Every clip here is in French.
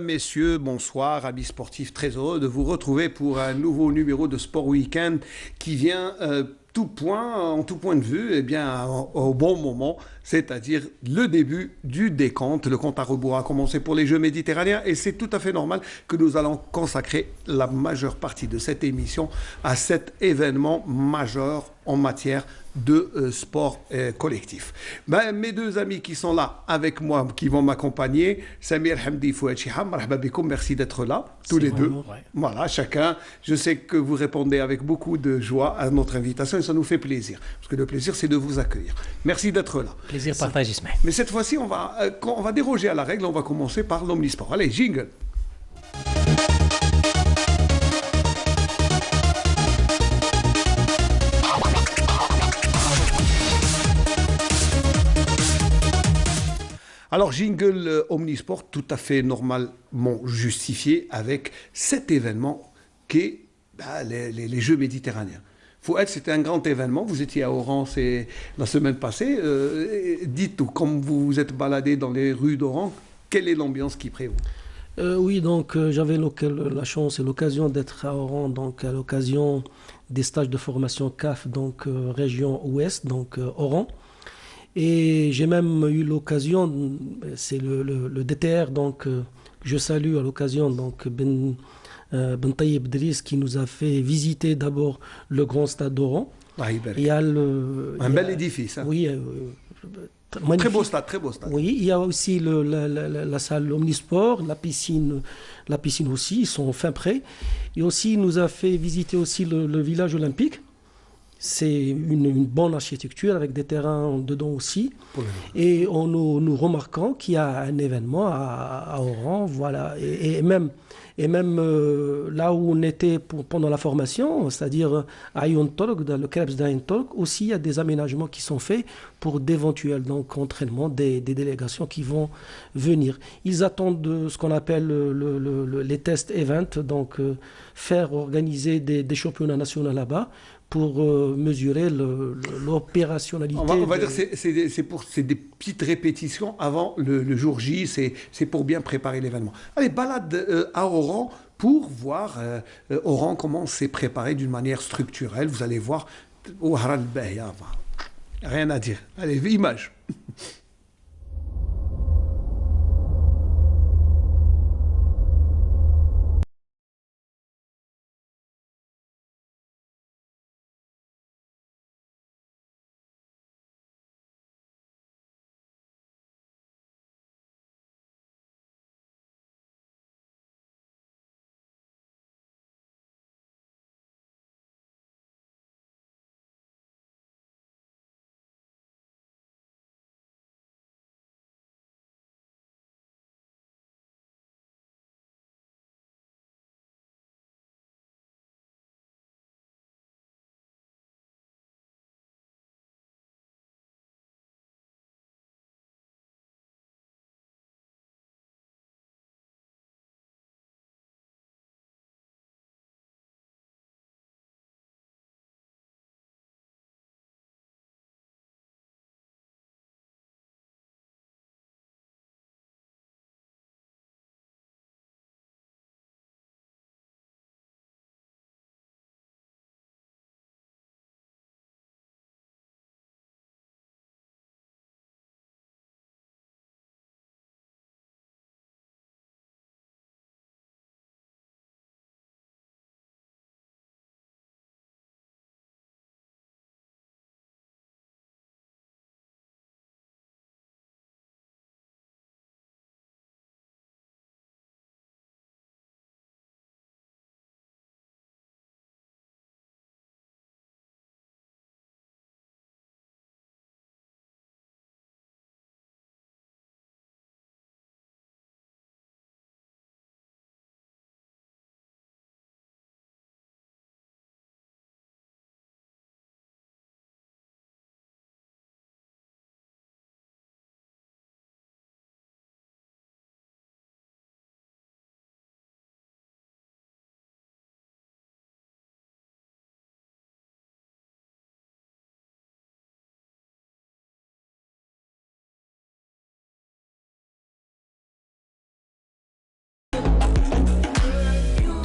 messieurs, bonsoir, amis sportifs, très heureux de vous retrouver pour un nouveau numéro de Sport Weekend qui vient en tout point de vue, eh bien, au bon moment, c'est-à-dire le début du décompte. Le compte à rebours a commencé pour les Jeux méditerranéens et c'est tout à fait normal que nous allons consacrer la majeure partie de cette émission à cet événement majeur en matière de sport collectif. Ben, mes deux amis qui sont là avec moi, qui vont m'accompagner, Samir Hamdi Fouad Chiham, marhaba bikoum, merci d'être là, tous C'est les deux. vraiment vrai. Voilà, chacun. Je sais que vous répondez avec beaucoup de joie à notre invitation et ça nous fait plaisir. Parce que le plaisir, c'est de vous accueillir. Merci d'être là. Plaisir partagé, Ismaël. Mais cette fois-ci, on va déroger à la règle. On va commencer par l'omnisport. Allez, jingle. Alors, jingle omnisport, tout à fait normalement justifié avec cet événement qu'est les Jeux méditerranéens. Fouad, c'était un grand événement. Vous étiez à Oran la semaine passée. Dites tout, comme vous vous êtes baladé dans les rues d'Oran, quelle est l'ambiance qui prévaut? Oui, donc j'avais la chance et l'occasion d'être à Oran, donc à l'occasion des stages de formation CAF, donc région Ouest, donc Oran. Et j'ai même eu l'occasion, c'est le DTR, donc que je salue à l'occasion, donc Ben Taïeb Driss, qui nous a fait visiter d'abord le grand stade d'Oran. Ah, Il y Iberk. a Un bel édifice, hein. oui, Très beau magnifique. stade, très beau stade. Oui, il y a aussi la salle omnisport, la piscine aussi, ils sont fin prêts. Et aussi, il nous a fait visiter aussi le village olympique. C'est une bonne architecture avec des terrains dedans aussi. Pour le- Et nous remarquons qu'il y a un événement à Oran, voilà. Et même là où on était pendant la formation, c'est-à-dire à Ayoun Tork, dans le Krebs d'Ayoun Tork, aussi il y a des aménagements qui sont faits pour d'éventuels donc, entraînements des délégations qui vont venir. Ils attendent ce qu'on appelle les tests event, donc faire organiser des championnats nationaux là-bas pour mesurer l'opérationnalité On va dire que c'est des petites répétitions avant le jour J, c'est pour bien préparer l'événement. Allez, balade à Oran pour voir Oran comment c'est préparé d'une manière structurelle. Vous allez voir, au Haral Bahia, rien à dire. Allez, image.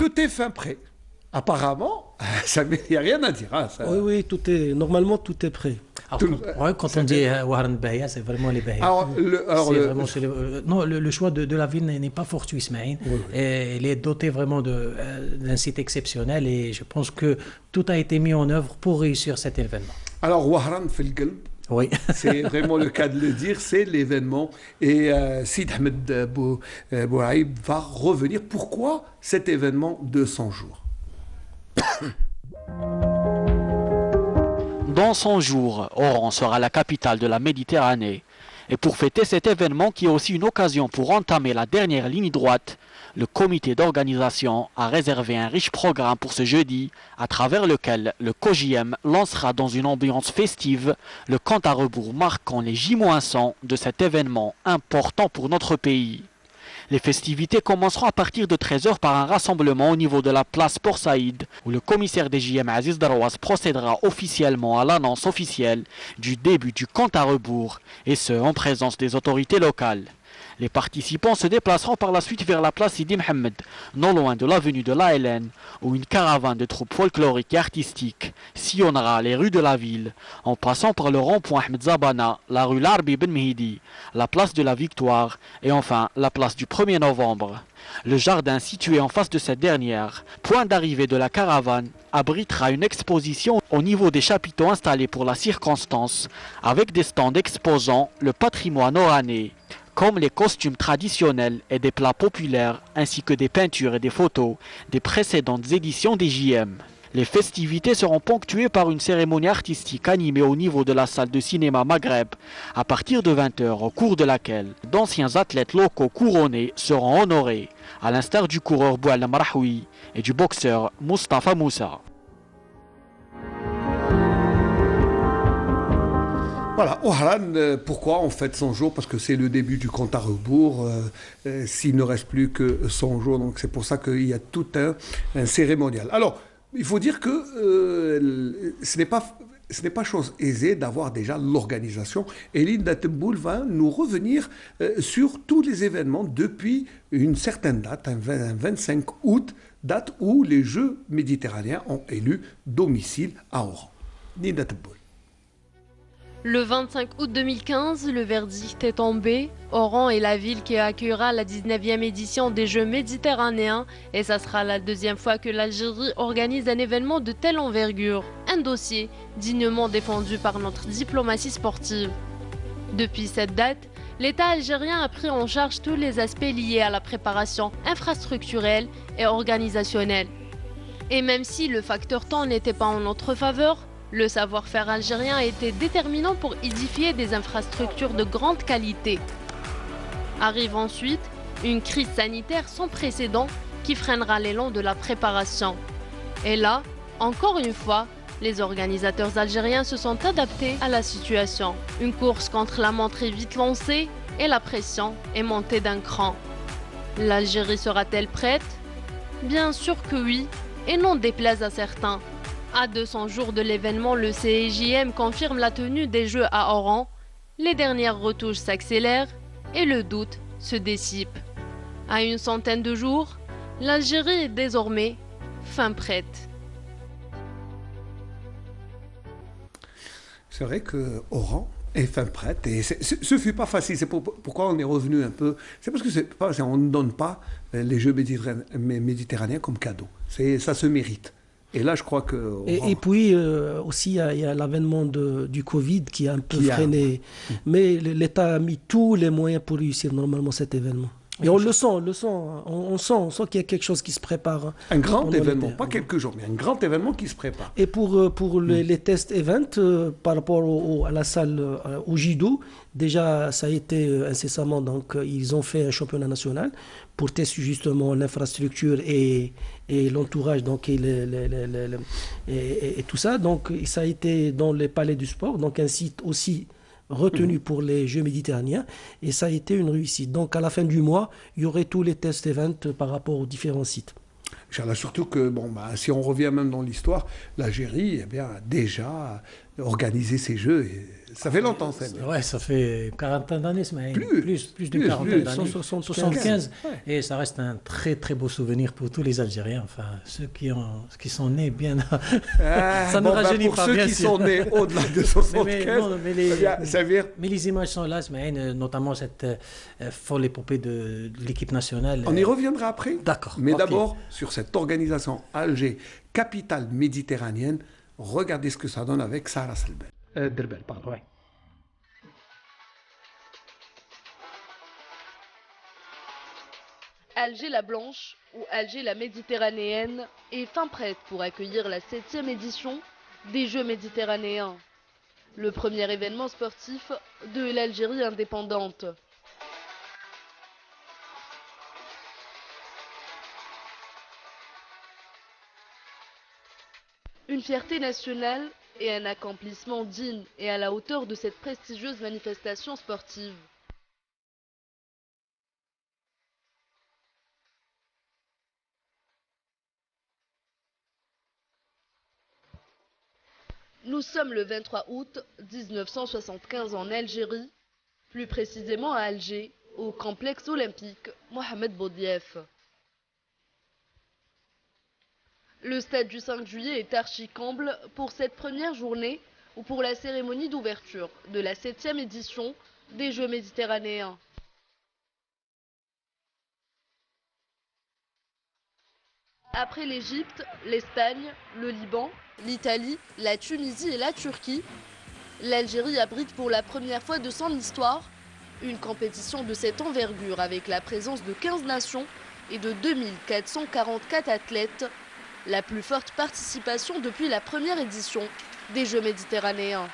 tout est fin prêt. Apparemment, il n'y a rien à dire. Hein, ça. Oui, normalement, tout est prêt. Alors, quand on dit Warren Bahia, c'est vraiment les Bahia. Non, le choix de la ville n'est pas fortuit, Ismaël. Il est doté vraiment d'un site exceptionnel et je pense que tout a été mis en œuvre pour réussir cet événement. Alors, Wahran fil qalb. Oui. C'est vraiment le cas de le dire, c'est l'événement. Et Sid Ahmed Bouaïb va revenir. Pourquoi cet événement de 100 jours? Dans 100 jours, Oran sera la capitale de la Méditerranée. Et pour fêter cet événement qui est aussi une occasion pour entamer la dernière ligne droite, le comité d'organisation a réservé un riche programme pour ce jeudi, à travers lequel le COJM lancera dans une ambiance festive le compte à rebours marquant les J-100 de cet événement important pour notre pays. Les festivités commenceront à partir de 13h par un rassemblement au niveau de la place Port Saïd, où le commissaire des JM Aziz Darwas procédera officiellement à l'annonce officielle du début du compte à rebours, et ce en présence des autorités locales. Les participants se déplaceront par la suite vers la place Sidi Mohamed, non loin de l'avenue de l'ALN, où une caravane de troupes folkloriques et artistiques sillonnera les rues de la ville, en passant par le rond-point Ahmed Zabana, la rue Larbi Ben Mehidi, la place de la Victoire et enfin la place du 1er novembre. Le jardin situé en face de cette dernière, point d'arrivée de la caravane, abritera une exposition au niveau des chapiteaux installés pour la circonstance, avec des stands exposant le patrimoine oranais, comme les costumes traditionnels et des plats populaires, ainsi que des peintures et des photos des précédentes éditions des JM. Les festivités seront ponctuées par une cérémonie artistique animée au niveau de la salle de cinéma Maghreb, à partir de 20h, au cours de laquelle d'anciens athlètes locaux couronnés seront honorés, à l'instar du coureur Boual Marahoui et du boxeur Mustafa Moussa. Voilà, Oran, pourquoi on fête 100 jours? Parce que c'est le début du compte à rebours. S'il ne reste plus que 100 jours, donc c'est pour ça qu'il y a tout un cérémonial. Alors, il faut dire que ce n'est pas chose aisée d'avoir déjà l'organisation. Et Linda Temboul va nous revenir sur tous les événements depuis une certaine date, un 25 août, date où les Jeux méditerranéens ont élu domicile à Oran. Linda Temboul. Le 25 août 2015, le verdict est tombé. Oran est la ville qui accueillera la 19e édition des Jeux méditerranéens et ça sera la deuxième fois que l'Algérie organise un événement de telle envergure. Un dossier dignement défendu par notre diplomatie sportive. Depuis cette date, l'État algérien a pris en charge tous les aspects liés à la préparation infrastructurelle et organisationnelle. Et même si le facteur temps n'était pas en notre faveur, le savoir-faire algérien était déterminant pour édifier des infrastructures de grande qualité. Arrive ensuite une crise sanitaire sans précédent qui freinera l'élan de la préparation. Et là, encore une fois, les organisateurs algériens se sont adaptés à la situation. Une course contre la montre est vite lancée et la pression est montée d'un cran. L'Algérie sera-t-elle prête? Bien sûr que oui, et non déplaise à certains. À 200 jours de l'événement, le CEJM confirme la tenue des Jeux à Oran. Les dernières retouches s'accélèrent et le doute se dissipe. À une centaine de jours, l'Algérie est désormais fin prête. C'est vrai que Oran est fin prête et ce fut pas facile. C'est pourquoi on est revenu un peu. C'est parce que on ne donne pas les Jeux méditerranéens comme cadeau. Ça se mérite. Et là, je crois que... Et puis, aussi, il y a l'avènement du Covid qui a un peu freiné. Mais l'État a mis tous les moyens pour réussir normalement cet événement. Et on le sent, on sent qu'il y a quelque chose qui se prépare. Un grand événement, pas quelques jours, mais un grand événement qui se prépare. Et pour les test events, par rapport à la salle, au judo, déjà, ça a été incessamment, donc ils ont fait un championnat national pour tester justement l'infrastructure et l'entourage, donc et tout ça. Donc ça a été dans les palais du sport, donc un site aussi retenu pour les Jeux méditerranéens et ça a été une réussite. Donc à la fin du mois, il y aurait tous les test events par rapport aux différents sites. Surtout que, si on revient même dans l'histoire, l'Algérie a déjà organisé ces Jeux et Ça fait longtemps, ça. Ouais, ça fait une quarantaine d'années, plus d'une quarantaine d'années. 75. Ouais. Et ça reste un très très beau souvenir pour tous les Algériens, enfin ceux qui sont nés bien. Ça ne rajeunit pas, bien sûr. Pour ceux qui sont nés au-delà de 75. Mais les images sont là, notamment cette folle épopée de l'équipe nationale. On y reviendra après. D'accord. Mais d'abord, sur cette organisation Alger, capitale méditerranéenne, regardez ce que ça donne avec Sarah Derbel. Pardon. Ouais. Alger la Blanche, ou Alger la Méditerranéenne, est fin prête pour accueillir la 7e édition des Jeux méditerranéens. Le premier événement sportif de l'Algérie indépendante. Une fierté nationale et un accomplissement digne et à la hauteur de cette prestigieuse manifestation sportive. Nous sommes le 23 août 1975 en Algérie, plus précisément à Alger, au complexe olympique Mohamed Boudiaf. Le stade du 5 juillet est archi-comble pour cette première journée ou pour la cérémonie d'ouverture de la 7e édition des Jeux méditerranéens. Après l'Égypte, l'Espagne, le Liban, l'Italie, la Tunisie et la Turquie, l'Algérie abrite pour la première fois de son histoire une compétition de cette envergure avec la présence de 15 nations et de 2444 athlètes, la plus forte participation depuis la première édition des Jeux méditerranéens.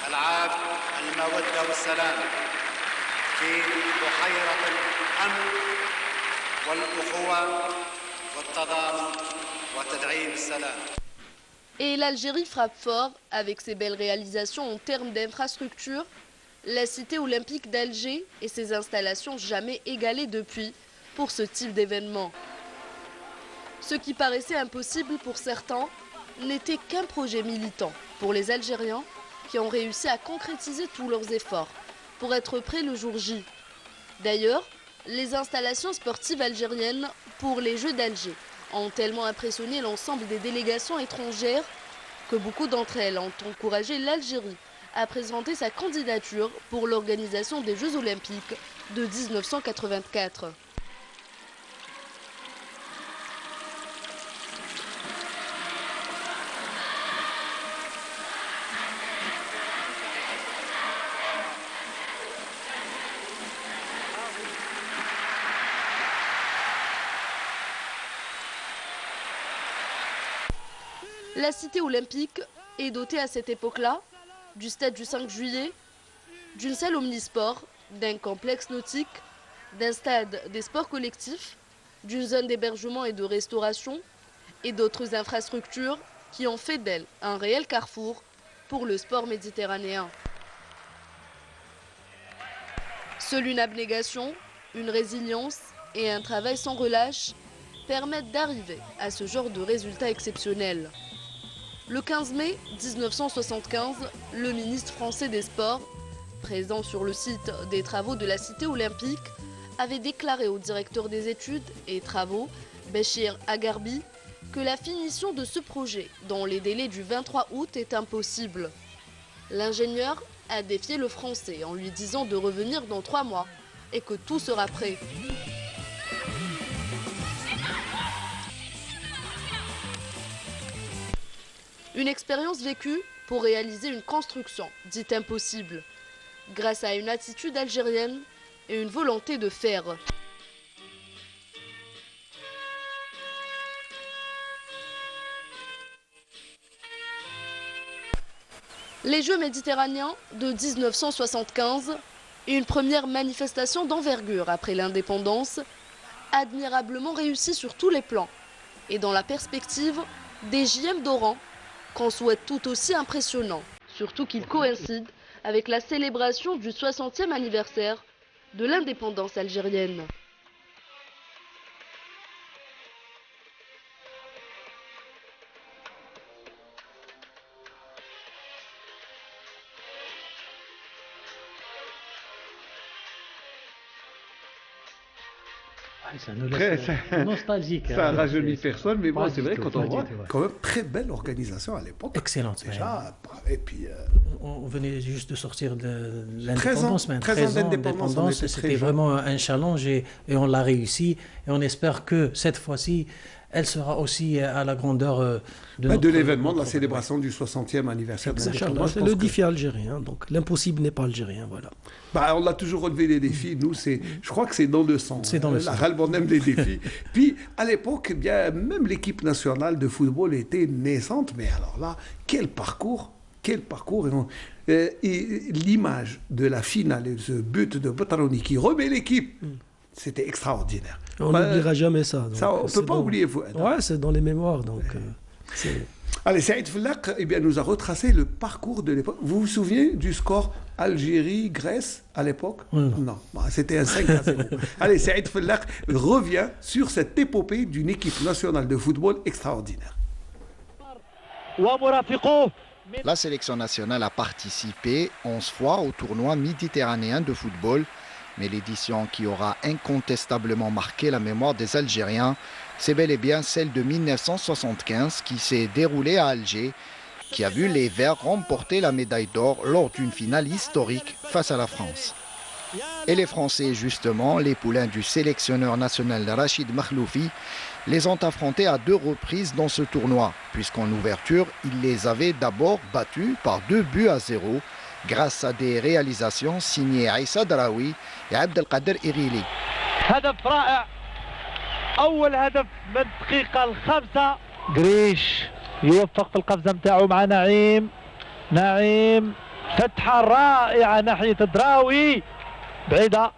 ألعاب المودة والسلام في بحيرة الأمن والأخوة والتضامن وتدعيم السلام. Et l'Algérie frappe fort avec ses belles réalisations en termes d'infrastructures, la cité olympique d'Alger et ses installations jamais égalées depuis pour ce type d'événement. Ce qui paraissait impossible pour certains n'était qu'un projet militant pour les Algériens qui ont réussi à concrétiser tous leurs efforts pour être prêts le jour J. D'ailleurs, les installations sportives algériennes pour les Jeux d'Alger ont tellement impressionné l'ensemble des délégations étrangères que beaucoup d'entre elles ont encouragé l'Algérie à présenter sa candidature pour l'organisation des Jeux olympiques de 1984. La cité olympique est dotée à cette époque-là du stade du 5 juillet, d'une salle omnisport, d'un complexe nautique, d'un stade des sports collectifs, d'une zone d'hébergement et de restauration et d'autres infrastructures qui ont fait d'elle un réel carrefour pour le sport méditerranéen. Seule une abnégation, une résilience et un travail sans relâche permettent d'arriver à ce genre de résultats exceptionnels. Le 15 mai 1975, le ministre français des Sports, présent sur le site des travaux de la cité olympique, avait déclaré au directeur des études et travaux, Béchir Agarbi, que la finition de ce projet dans les délais du 23 août est impossible. L'ingénieur a défié le français en lui disant de revenir dans 3 mois et que tout sera prêt. Une expérience vécue pour réaliser une construction dite impossible, grâce à une attitude algérienne et une volonté de faire. Les Jeux méditerranéens de 1975 et une première manifestation d'envergure après l'indépendance, admirablement réussie sur tous les plans et dans la perspective des JM d'Oran, qu'en souhaite tout aussi impressionnant. Surtout qu'il coïncide avec la célébration du 60e anniversaire de l'indépendance algérienne. Ça nous laisse nostalgique. Ça rajeunit personne, mais bon, c'est vrai quand on voit quand même très belle organisation à l'époque. Excellente. Déjà, et puis on venait juste de sortir de l'indépendance, mais 13 ans d'indépendance, c'était vraiment un challenge et on l'a réussi. Et on espère que cette fois-ci, elle sera aussi à la grandeur de l'événement, de la célébration du 60e anniversaire de l'indépendance. C'est le défi algérien, donc l'impossible n'est pas algérien, voilà. On a toujours relevé les défis, nous, je crois que c'est dans le sang. C'est dans le sang. La Ralbon aime les défis. Puis, à l'époque, même l'équipe nationale de football était naissante, mais alors là, quel parcours. Et l'image de la finale, et ce but de Bataroni qui remet l'équipe, c'était extraordinaire. On n'oubliera jamais ça. Donc, ça on ne peut pas oublier. Ouais, c'est dans les mémoires. Donc, Allez, Saïd Fellaq nous a retracé le parcours de l'époque. Vous vous souvenez du score Algérie-Grèce à l'époque? Non, c'était un 5-0. Allez, Saïd Fellaq revient sur cette épopée d'une équipe nationale de football extraordinaire. La sélection nationale a participé 11 fois au tournoi méditerranéen de football, mais l'édition qui aura incontestablement marqué la mémoire des Algériens, c'est bel et bien celle de 1975 qui s'est déroulée à Alger, qui a vu les Verts remporter la médaille d'or lors d'une finale historique face à la France. Et les Français, justement, les poulains du sélectionneur national Rachid Makhloufi, les ont affrontés à 2 reprises dans ce tournoi, puisqu'en ouverture, il les avait d'abord battus par 2-0, grâce à des réalisations signées Aïssa Draoui et Abdelkader Irili. هدف رائع أول هدف من الدقيقة الخامسة قريش يوفق في القفزة متاعه مع نعيم فتحة رائعة ناحية دراوي بعيدة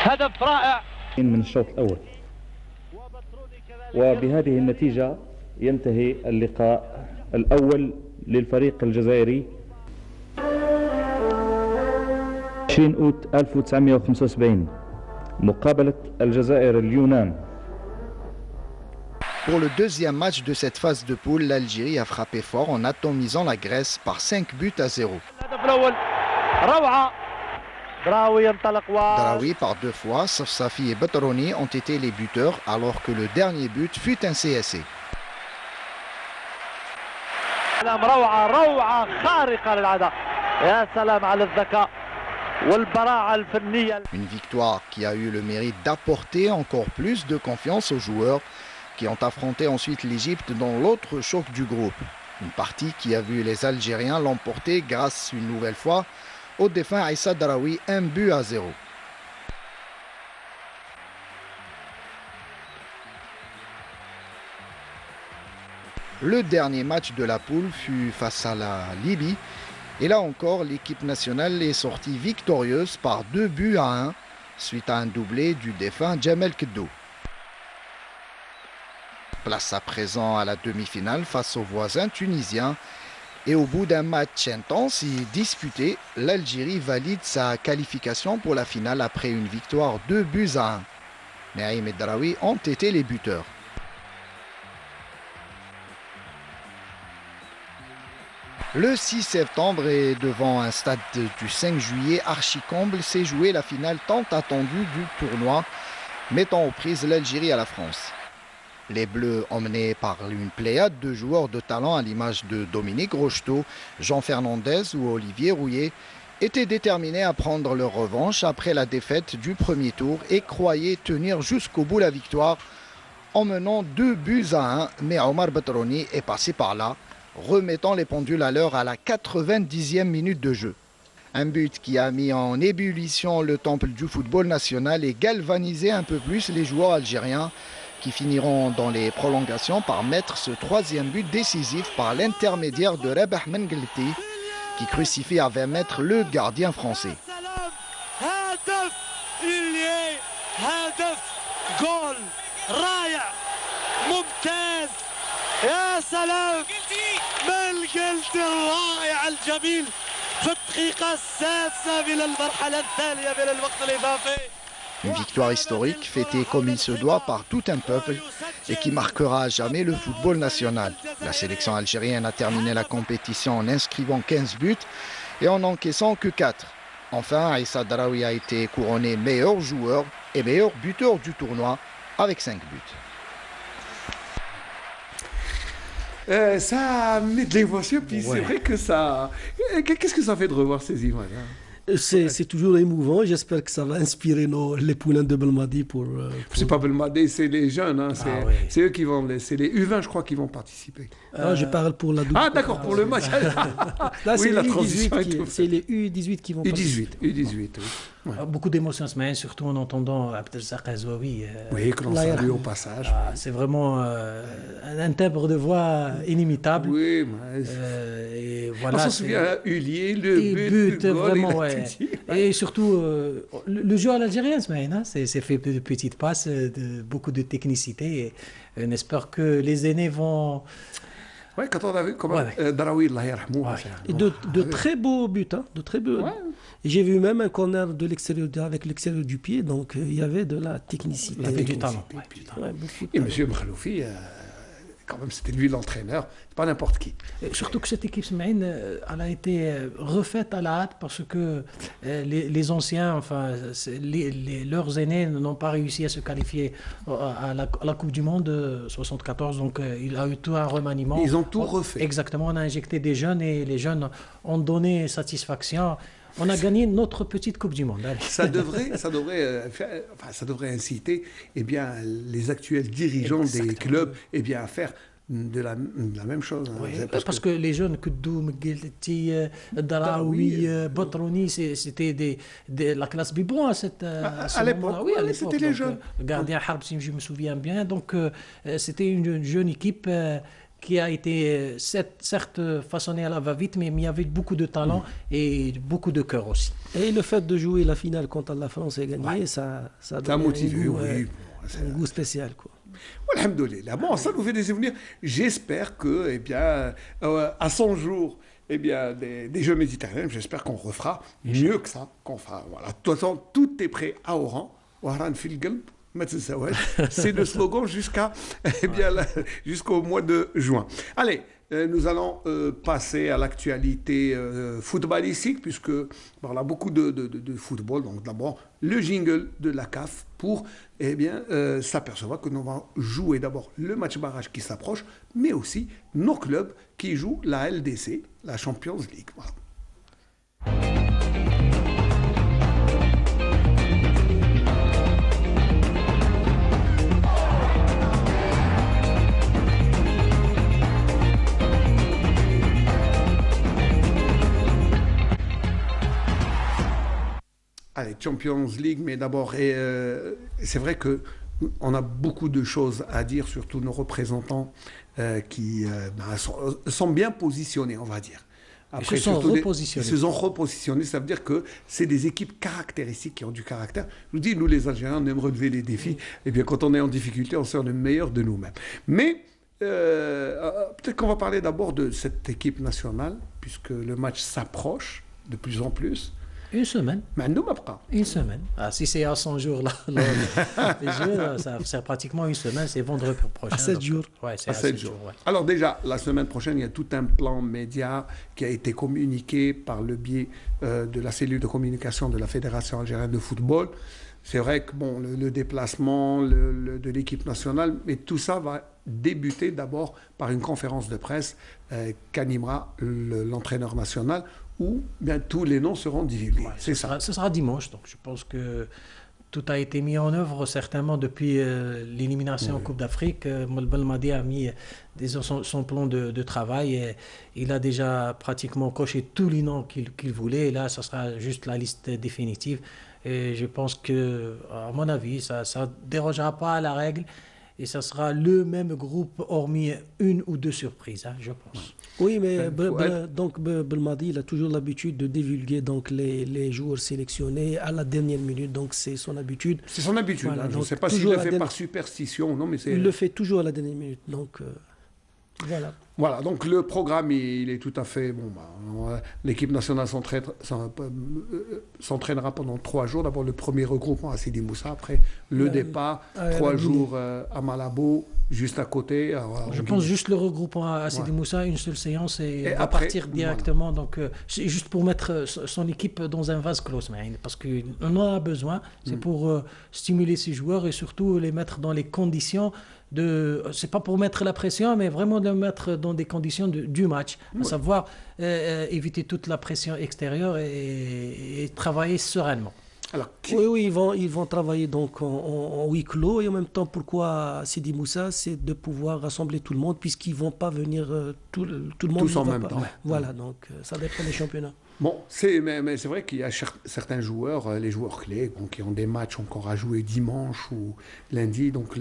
هدف رائع من الشوط الأول وبهذه النتيجة ينتهي اللقاء الأول للفريق الجزائري 20 أوت 1975 مقابلة الجزائر اليونان. Pour le deuxième match de cette phase de poule, l'Algérie a frappé fort en atomisant la Grèce par 5-0. Draoui par 2 fois, Safsafi et Bataroni ont été les buteurs alors que le dernier but fut un CSC. Une victoire qui a eu le mérite d'apporter encore plus de confiance aux joueurs qui ont affronté ensuite l'Égypte dans l'autre choc du groupe. Une partie qui a vu les Algériens l'emporter grâce une nouvelle fois au défunt Aïssa Draoui 1-0. Le dernier match de la poule fut face à la Libye. Et là encore, l'équipe nationale est sortie victorieuse par 2-1 suite à un doublé du défunt Djamel Keddou. Place à présent à la demi-finale face aux voisins tunisiens. Et au bout d'un match intense et disputé, l'Algérie valide sa qualification pour la finale après une victoire 2-1. Naïm et Draoui ont été les buteurs. Le 6 septembre et devant un stade du 5 juillet archi-comble s'est jouée la finale tant attendue du tournoi, mettant aux prises l'Algérie à la France. Les Bleus, emmenés par une pléiade de joueurs de talent à l'image de Dominique Rocheteau, Jean Fernandez ou Olivier Rouillet, étaient déterminés à prendre leur revanche après la défaite du premier tour et croyaient tenir jusqu'au bout la victoire en menant 2-1, mais Omar Bataroni est passé par là, remettant les pendules à l'heure à la 90e minute de jeu. Un but qui a mis en ébullition le temple du football national et galvanisé un peu plus les joueurs algériens qui finiront dans les prolongations par mettre ce 3e but décisif par l'intermédiaire de Rabah Mengliti qui crucifie à 20 mètres le gardien français. يا يا سلام ما الجلد الرائع الجميل في الدقيقة السادسة من المرحلة الثانية من الوقت الإضافي. Une victoire historique fêtée comme il se doit par tout un peuple et qui marquera à jamais le football national. La sélection algérienne a terminé la compétition en inscrivant 15 buts et en encaissant que 4. Enfin, Issa Draoui a été couronné meilleur joueur et meilleur buteur du tournoi avec 5 buts. Ça met de l'émotion, puis c'est vrai que ça... Qu'est-ce que ça fait de revoir ces images C'est toujours émouvant. J'espère que ça va inspirer les poulains de Belmadi pour... C'est pas Belmadi, c'est les jeunes. Hein. C'est eux qui vont... C'est les U20, je crois, qui vont participer. Je parle pour la double. Ah, d'accord, pour le match. Là, oui, c'est les U18 qui vont participer. U18, oui. Ouais. Beaucoup d'émotions ce matin, surtout en entendant Abdelzak Azouawi. Oui, que l'on salue au passage. C'est vraiment un timbre de voix inimitable. Oui, et voilà, on s'en souvient, Ulier, le but vraiment, ouais. Et surtout, le jeu à l'algérien ce matin, c'est fait de petites passes, de beaucoup de technicité. Et on espère que les aînés vont... Oui, quand on a vu comment Draoui, Allah yarhamou. Et de très beaux buts, hein, de très beaux. Ouais. J'ai vu même un corner de l'extérieur, avec l'extérieur du pied, donc il y avait de la technicité. Il y avait du talent. Et M. Mkhloufi, quand même, c'était lui l'entraîneur, pas n'importe qui. Et surtout que cette équipe Smaïn, elle a été refaite à la hâte parce que les anciens, enfin, leurs aînés n'ont pas réussi à se qualifier à la Coupe du Monde 74, donc il a eu tout un remaniement. Ils ont tout refait. Exactement, on a injecté des jeunes et les jeunes ont donné satisfaction. On a gagné notre petite Coupe du Monde. Ça devrait inciter les actuels dirigeants des clubs à faire de la même chose. Oui, parce que les jeunes, Koudou, Mguelti, Draoui, Botrouni, c'était la classe biberon à l'époque. Oui, c'était les jeunes. Le gardien Harb, si je me souviens bien. Donc, c'était une jeune équipe qui a été certes façonnée à la va-vite, mais il y avait beaucoup de talent et beaucoup de cœur aussi. Et le fait de jouer la finale contre la France et gagner, ça a motivé, un goût spécial, quoi. Alhamdoulilah. Bon, ça nous fait des souvenirs. J'espère que, à 100 jours, des Jeux méditerranéens, j'espère qu'on refera mieux que ça. Voilà. De toute façon, tout est prêt à Oran. Wahran fil qalb. C'est le slogan jusqu'au mois de juin. Allez, nous allons passer à l'actualité footballistique, puisque on a beaucoup de football. Donc d'abord, le jingle de la CAF pour s'apercevoir que nous allons jouer d'abord le match barrage qui s'approche, mais aussi nos clubs qui jouent la LDC, la Champions League. Voilà. Allez, Champions League, mais d'abord, c'est vrai qu'on a beaucoup de choses à dire, surtout nos représentants qui sont bien positionnés, on va dire. Après, ils se sont repositionnés, ça veut dire que c'est des équipes caractéristiques qui ont du caractère. Je vous dis, nous les Algériens, on aime relever les défis, et bien quand on est en difficulté, on sort le meilleur de nous-mêmes. Mais peut-être qu'on va parler d'abord de cette équipe nationale, puisque le match s'approche de plus en plus. Une semaine. Une semaine. Si c'est à 100 jours, là, les jeux, c'est pratiquement une semaine, c'est vendredi prochain. À 7 jours. Ouais, c'est à 7 jours. Ouais. Alors déjà, la semaine prochaine, il y a tout un plan média qui a été communiqué par le biais de la cellule de communication de la Fédération algérienne de football. C'est vrai que le déplacement de l'équipe nationale, mais tout ça va débuter d'abord par une conférence de presse qu'animera l'entraîneur national, où tous les noms seront divulgués. Ce sera dimanche, donc je pense que tout a été mis en œuvre certainement depuis l'élimination en Coupe d'Afrique. Belmadi a mis son plan de travail et il a déjà pratiquement coché tous les noms qu'il voulait. Et là, ce sera juste la liste définitive. Et je pense que, à mon avis, ça ne dérogera pas à la règle. Et ça sera le même groupe, hormis une ou deux surprises, je pense. Oui, mais donc Belmadi, il a toujours l'habitude de divulguer donc les joueurs sélectionnés à la dernière minute, donc c'est son habitude. C'est son habitude, voilà, je ne sais pas s'il le fait par superstition ou non, mais c'est... Il le fait toujours à la dernière minute, donc... Voilà, donc le programme, il est tout à fait... l'équipe nationale s'entraînera pendant 3 jours. D'abord, le premier regroupement à Sidi Moussa. Après, le départ, 3 jours à Malabo, juste à côté. Alors, je pense juste le regroupement à Sidi Moussa, une seule séance et on va partir directement. Donc, c'est juste pour mettre son équipe dans un vase clos, parce qu'on en a besoin. C'est pour stimuler ses joueurs et surtout les mettre dans les conditions c'est pas pour mettre la pression, mais vraiment de le mettre dans des conditions du match, à savoir éviter toute la pression extérieure et travailler sereinement. Alors, oui, ils vont travailler donc en huis clos et en même temps, pourquoi Sidi Moussa, c'est de pouvoir rassembler tout le monde puisqu'ils vont pas venir tout le monde tous en même temps. Voilà, donc ça dépend des championnats. Bon, mais c'est vrai qu'il y a certains joueurs, les joueurs clés, qui ont des matchs encore à jouer dimanche ou lundi. Donc,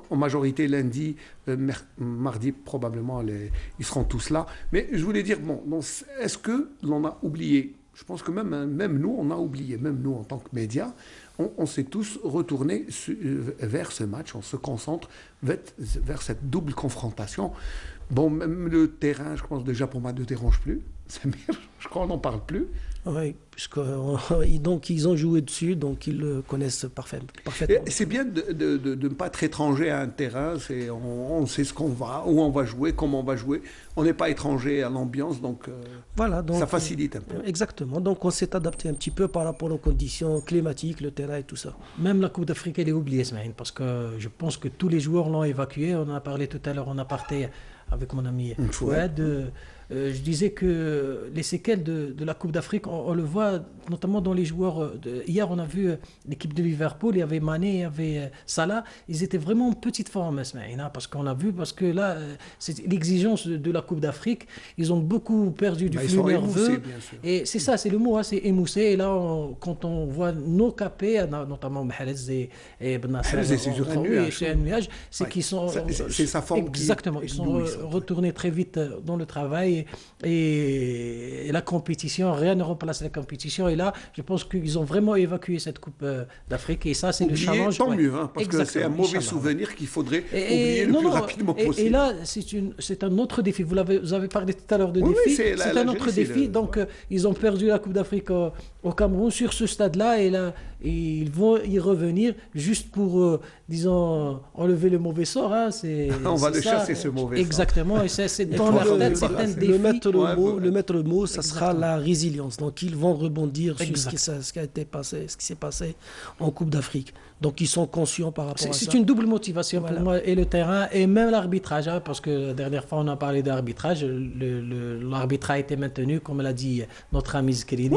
en majorité, lundi, mardi, probablement, ils seront tous là. Mais je voulais dire, est-ce que l'on a oublié? Je pense que même nous, on a oublié, même nous, en tant que médias, on s'est tous retournés vers ce match. On se concentre vers cette double confrontation. Bon, même le terrain, je pense déjà pour moi, ne dérange plus. Je crois qu'on n'en parle plus. Oui, donc ils ont joué dessus, donc ils le connaissent parfaitement. C'est bien de ne pas être étranger à un terrain. On sait ce qu'on va, où on va jouer, comment on va jouer. On n'est pas étranger à l'ambiance, donc, donc ça facilite un peu. Exactement. Donc on s'est adapté un petit peu par rapport aux conditions climatiques, le terrain et tout ça. Même la Coupe d'Afrique, elle est oubliée, Smaïn, parce que je pense que tous les joueurs l'ont évacuée. On en a parlé tout à l'heure en aparté avec mon ami Fouad. Je disais que les séquelles de la Coupe d'Afrique, on le voit notamment dans les joueurs. Hier, on a vu l'équipe de Liverpool, il y avait Mané, il y avait Salah. Ils étaient vraiment en petite forme, parce que là, c'est l'exigence de la Coupe d'Afrique. Ils ont beaucoup perdu du flux nerveux. Et c'est ça, c'est le mot, c'est émoussé. Et là, quand on voit nos capés, notamment Mahrez et Ben Nasser, c'est un nuage, c'est qu'ils sont... C'est sa forme. Exactement, ils sont retournés très vite dans le travail. Et la compétition, rien ne remplace la compétition. Et là, je pense qu'ils ont vraiment évacué cette Coupe d'Afrique. Et ça, c'est le challenge. Tant mieux, parce que c'est un mauvais souvenir qu'il faudrait oublier le plus rapidement possible. Et là, c'est un autre défi. Vous avez parlé tout à l'heure de défi. C'est un autre défi. Donc, ils ont perdu la Coupe d'Afrique au Cameroun sur ce stade-là. Et là, ils vont y revenir juste pour, disons, enlever le mauvais sort. On va le chasser, ce mauvais sort. Exactement. Et c'est dans leur tête, c'est un défi. Le maître mot, ça sera la résilience. Donc, ils vont rebondir sur ce qui s'est passé en Coupe d'Afrique. Donc, ils sont conscients par rapport à ça. C'est une double motivation pour moi, et le terrain, et même l'arbitrage, parce que la dernière fois, on a parlé d'arbitrage. L'arbitre a été maintenu, comme l'a dit notre ami Zkrini.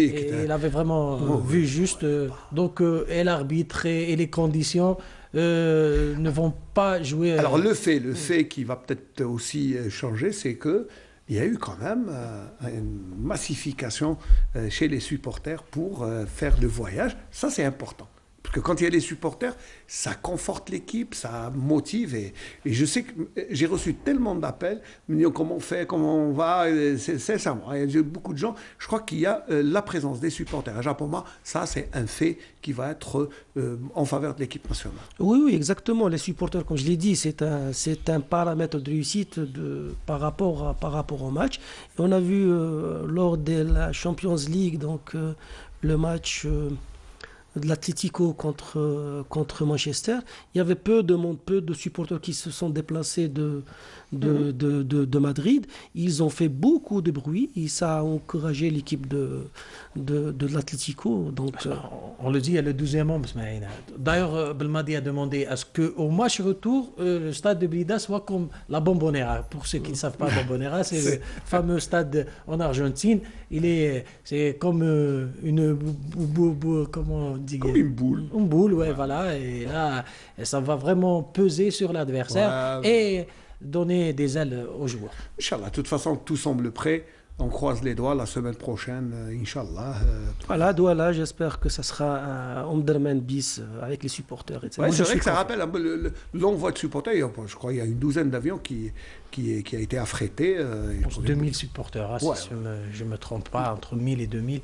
Et il avait vraiment vu juste. Donc, et l'arbitre et les conditions ne vont pas jouer. Alors, le fait qui va peut-être aussi changer, c'est que il y a eu quand même une massification chez les supporters pour faire le voyage. Ça, c'est important. Parce que quand il y a les supporters, ça conforte l'équipe, ça motive. Et je sais que j'ai reçu tellement d'appels, me disant comment on fait, comment on va. C'est ça. Il y a beaucoup de gens. Je crois qu'il y a la présence des supporters. Déjà, pour moi, ça, c'est un fait qui va être en faveur de l'équipe nationale. Oui, exactement. Les supporters, comme je l'ai dit, c'est un paramètre de réussite par rapport au match. Et on a vu lors de la Champions League, donc le match... de l'Atlético contre Manchester, il y avait peu de supporters qui se sont déplacés de Madrid. Ils ont fait beaucoup de bruit et ça a encouragé l'équipe de l'Atlético. Donc, on le dit, il y a le 12e homme. D'ailleurs, Belmadi a demandé à ce qu'au match retour, le stade de Blida soit comme la Bombonera. Pour ceux qui ne savent pas, Bombonera, c'est le fameux stade en Argentine. C'est comme comment on dit, comme une boule. Une boule, voilà. Et là, ça va vraiment peser sur l'adversaire et donner des ailes aux joueurs. Inch'Allah, de toute façon, tout semble prêt. On croise les doigts la semaine prochaine, Inch'Allah. Voilà, Douala, j'espère que ça sera un Omdurman bis avec les supporters. Ouais, c'est vrai que ça rappelle un peu l'envoi de supporters. Je crois qu'il y a une douzaine d'avions qui a été affrété. 2000 supporters, si je ne me trompe pas, entre 1000 et 2000.